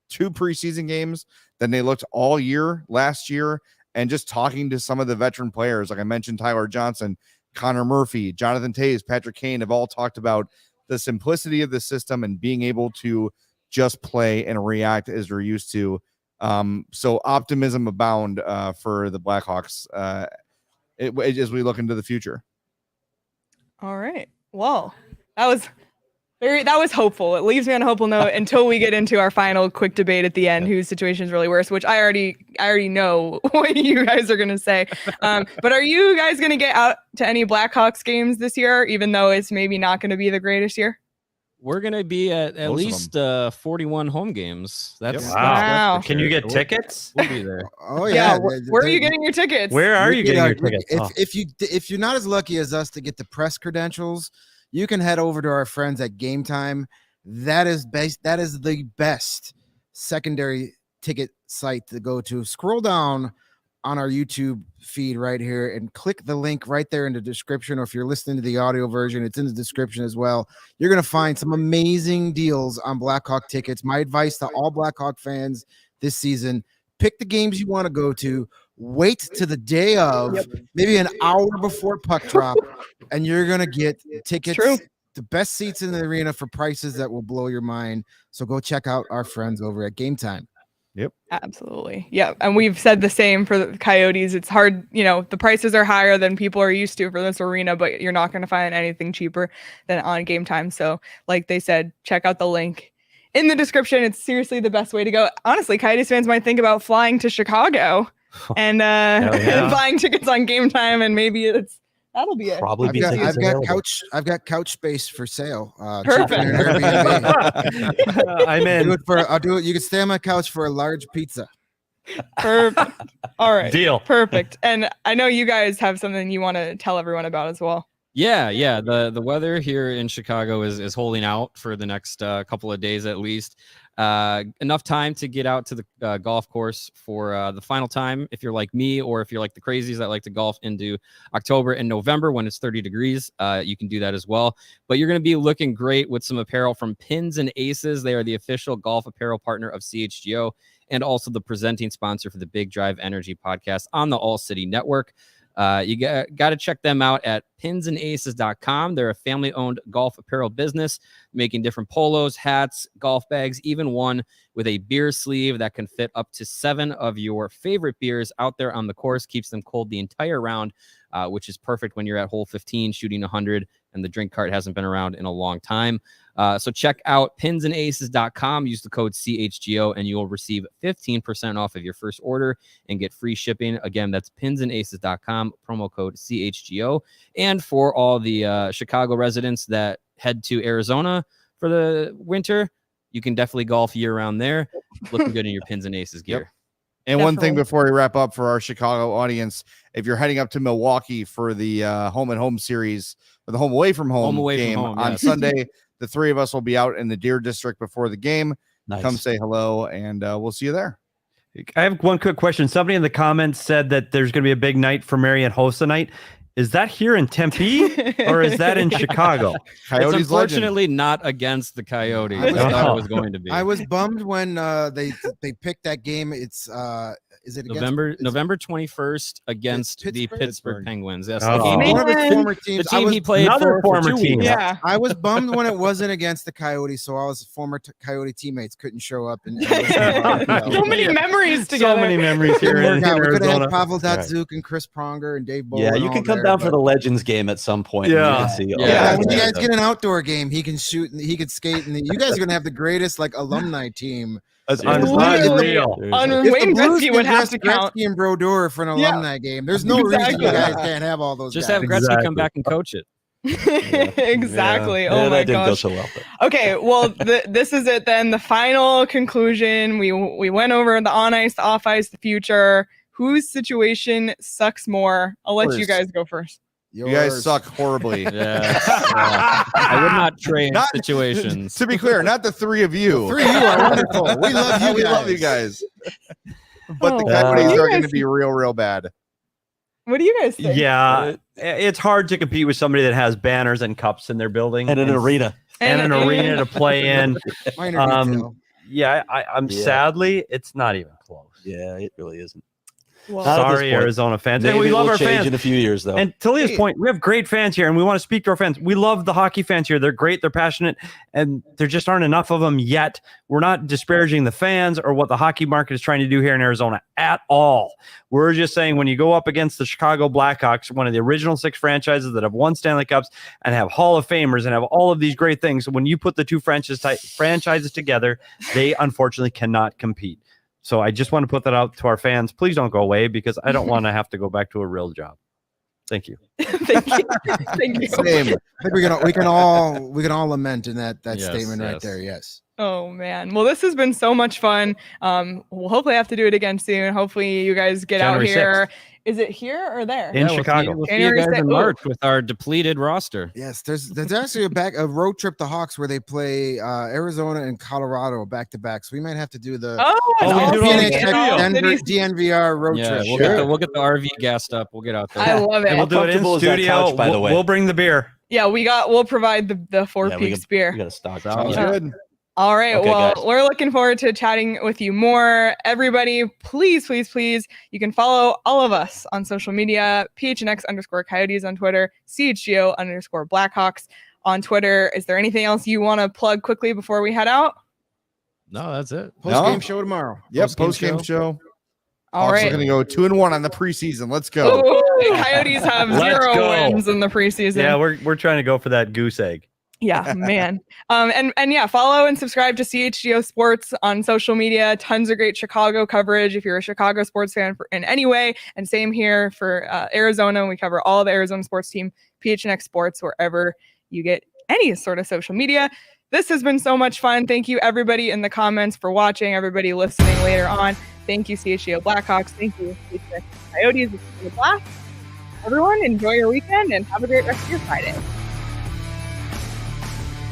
S3: 2 preseason games than they looked all year last year. And just talking to some of the veteran players, like I mentioned, Tyler Johnson, Connor Murphy, Jonathan Toews, Patrick Kane, have all talked about the simplicity of the system and being able to just play and react as they're used to. So optimism abound for the Blackhawks as we look into the future.
S1: All right. Well, that was hopeful. It leaves me on a hopeful note until we get into our final quick debate at the end, whose situation is really worse, which I already know what you guys are going to say. But are you guys going to get out to any Blackhawks games this year, even though it's maybe not going to be the greatest year?
S6: We're gonna be at
S3: Most of
S6: least 41 home games. That's
S3: Yep.
S1: Wow.
S5: Can you get tickets?
S6: We'll be there.
S2: Oh
S1: Yeah.
S2: yeah.
S1: Where are you getting your tickets?
S5: Where are you getting your
S2: we-
S5: tickets?
S2: If,
S5: Oh.
S2: if you're not as lucky as us to get the press credentials, you can head over to our friends at Game Time. That is the best secondary ticket site to go to. Scroll down on our YouTube feed right here and click the link right there in the description, or if you're listening to the audio version, it's in the description as well. You're going to find some amazing deals on Blackhawk tickets. My advice to all Blackhawk fans this season: pick the games you want to go to, wait to the day of, maybe an hour before puck drop, and you're going to get tickets,
S1: true.
S2: the best seats in the arena for prices that will blow your mind. So go check out our friends over at Game Time.
S1: Absolutely. Yeah. And we've said the same for the Coyotes. It's hard, the prices are higher than people are used to for this arena, but you're not going to find anything cheaper than on Game Time. So like they said, check out the link in the description. It's seriously the best way to go. Honestly, Coyotes fans might think about flying to Chicago and buying tickets on Game Time, and maybe that'll be it.
S4: Probably be tickets available.
S2: I've got couch space for sale.
S1: Perfect.
S2: cheaper than Airbnb.
S5: I'm in.
S2: I'll do it. You can stay on my couch for a large pizza.
S1: Perfect. All right.
S5: Deal.
S1: Perfect. And I know you guys have something you want to tell everyone about as well.
S6: Yeah. The weather here in Chicago is holding out for the next couple of days at least. Enough time to get out to the golf course for the final time if you're like me, or if you're like the crazies that like to golf into October and November when it's 30 degrees. You can do that as well. But you're going to be looking great with some apparel from Pins and Aces. They are the official golf apparel partner of CHGO and also the presenting sponsor for the Big Drive Energy podcast on the All City Network. You got to check them out at pinsandaces.com. They're a family-owned golf apparel business making different polos, hats, golf bags, even one with a beer sleeve that can fit up to 7 of your favorite beers out there on the course. Keeps them cold the entire round, which is perfect when you're at hole 15 shooting 100 and the drink cart hasn't been around in a long time. So check out pinsandaces.com. Use the code CHGO and you'll receive 15% off of your first order and get free shipping. Again, that's pinsandaces.com, promo code CHGO. And for all the Chicago residents that head to Arizona for the winter, you can definitely golf year round there. Looking good in your Pins and Aces gear.
S3: Yep. And one thing
S1: Definitely.
S3: before we wrap up for our Chicago audience, if you're heading up to Milwaukee for the home and home series, or the home away from home game on
S6: yes.
S3: Sunday, the three of us will be out in the Deer District before the game.
S4: Nice.
S3: Come say hello, and we'll see you there.
S5: I have one quick question. Somebody in the comments said that there's going to be a big night for Marian Hossa night. Is that here in Tempe or is that in Chicago?
S6: It's
S3: Coyotes
S6: unfortunately not against the Coyotes.
S2: I was-
S6: I thought it was going to be.
S2: I was bummed when they picked that game. It's is it against,
S6: November 21st against the
S2: Pittsburgh?
S6: Pittsburgh Penguins. Yes,
S5: Oh.
S6: the game,
S2: one of his
S1: Man.
S2: former
S6: the
S2: teams.
S6: team he played
S5: another
S6: for
S5: former
S6: 2
S5: team.
S6: weeks.
S1: Yeah.
S2: I was bummed when it wasn't against the Coyotes, so all his former Coyote teammates couldn't show up. And
S1: So many memories together.
S5: So many memories here in
S2: we could have
S5: Arizona.
S2: had Pavel Datsuk and Chris Pronger and Dave Bowler.
S4: Yeah,
S2: and
S4: you
S2: all
S4: can come
S2: there,
S4: down for
S2: but-
S4: the Legends game at some point. and you
S5: Yeah.
S4: can see all
S6: Yeah,
S2: Yeah,
S4: that
S2: when you guys
S4: stuff.
S2: get an outdoor game, he can shoot and he can skate, and you guys are gonna have the greatest alumni team.
S5: That's
S1: Literally.
S5: unreal.
S2: If
S1: Wayne
S2: the Blues
S1: Gretzky
S2: can
S1: would have
S2: dress
S1: to count.
S2: Gretzky and Brodeur for an
S1: Yeah.
S2: alumni game, there's no reason you
S1: Exactly.
S2: guys can't have all those.
S6: Just
S2: guys.
S6: have Gretzky
S5: Exactly.
S6: come back and coach it.
S1: Exactly.
S4: Yeah,
S1: Oh
S4: that
S1: my
S4: didn't go
S1: gosh.
S4: so well. But.
S1: Okay, well, this is it then. The final conclusion. We went over the on ice, off ice, the future. Whose situation sucks more? I'll let you
S3: Yours.
S1: guys go first.
S3: You guys
S2: Yours.
S3: suck horribly.
S6: Yeah. I would not trade
S3: Not-
S6: situations.
S3: To be clear, not the three of you.
S2: Three, you are wonderful. We love you.
S3: We
S2: guys.
S3: love you guys. But the
S1: Oh,
S3: Coyotes
S1: you
S3: are
S1: guys-
S3: going to be real bad.
S1: What do you guys think?
S5: Yeah, it's hard to compete with somebody that has banners and cups in their building
S4: And an arena.
S5: and an arena to play in.
S2: Minor
S5: Um,
S2: detail.
S5: Yeah, I'm
S4: Yeah.
S5: sadly, it's not even close.
S4: Yeah, it really isn't.
S1: Well,
S4: Not at this
S5: Sorry,
S4: point.
S5: Arizona fans.
S4: Maybe
S5: And we
S4: it
S5: love
S4: will
S5: our
S4: change
S5: fans.
S4: in a few years, though.
S5: And to Leah's point, we have great fans here, and we want to speak to our fans. We love the hockey fans here. They're great. They're passionate, and there just aren't enough of them yet. We're not disparaging the fans or what the hockey market is trying to do here in Arizona at all. We're just saying when you go up against the Chicago Blackhawks, one of the original 6 franchises that have won Stanley Cups and have Hall of Famers and have all of these great things, when you put the two franchises together, they unfortunately cannot compete. So I just want to put that out to our fans. Please don't go away because I don't want to have to go back to a real job. Thank you.
S1: Thank you. Thank you.
S3: Same.
S2: I think we can all lament in that
S6: Yes,
S2: statement right
S6: yes.
S2: there. Yes.
S1: Oh man. Well, this has been so much fun. We'll hopefully have to do it again soon. Hopefully you guys get
S5: January
S1: out here.
S5: 6th.
S1: Is it here or there?
S5: In Chicago.
S6: We'll see you
S1: January
S6: guys
S1: 6th.
S6: in
S1: Ooh.
S6: March with our depleted roster.
S2: Yes, there's actually a road trip to Hawks where they play Arizona and Colorado back to back. So we might have to do the
S1: Oh,
S5: Oh,
S1: an
S5: we
S1: all
S5: do it all
S1: city-
S5: in
S1: an all
S2: Denver,
S1: city-
S2: DNVR road
S6: Yeah,
S2: trip.
S6: we'll get the RV gassed up. We'll get out there.
S1: I love it.
S5: And we'll do it in
S4: comfortable is that
S5: studio.
S4: couch, by the way?
S5: We'll bring the beer.
S1: Yeah, we'll provide the Four
S4: Yeah, we
S1: Peaks beer.
S4: We got to stock.
S3: Sounds
S1: Yeah.
S3: good.
S1: All right.
S4: Okay,
S1: well,
S4: guys.
S1: we're looking forward to chatting with you more. Everybody, please, please, please, you can follow all of us on social media, PHNX_Coyotes on Twitter, CHGO_Blackhawks on Twitter. Is there anything else you want to plug quickly before we head out?
S6: No, that's it.
S2: Post game
S3: No.
S2: show tomorrow.
S3: Yep.
S6: Post-game
S3: Post-game show.
S1: All
S3: Hawks are
S1: right.
S3: going to go 2-1 on the preseason. Let's go.
S1: Ooh, the Coyotes have
S5: Let's
S1: 0
S5: go.
S1: wins in the preseason.
S5: Yeah, we're trying to go for that goose egg.
S1: Yeah, man. And yeah, follow and subscribe to CHGO Sports on social media. Tons of great Chicago coverage if you're a Chicago sports fan in any way. And same here for Arizona. We cover all the Arizona sports team, PHNX Sports, wherever you get any sort of social media. This has been so much fun. Thank you, everybody in the comments for watching, everybody listening later on. Thank you, CHGO Blackhawks. Thank you, PHNX Coyotes. It's been a blast. Everyone, enjoy your weekend and have a great rest of your Friday.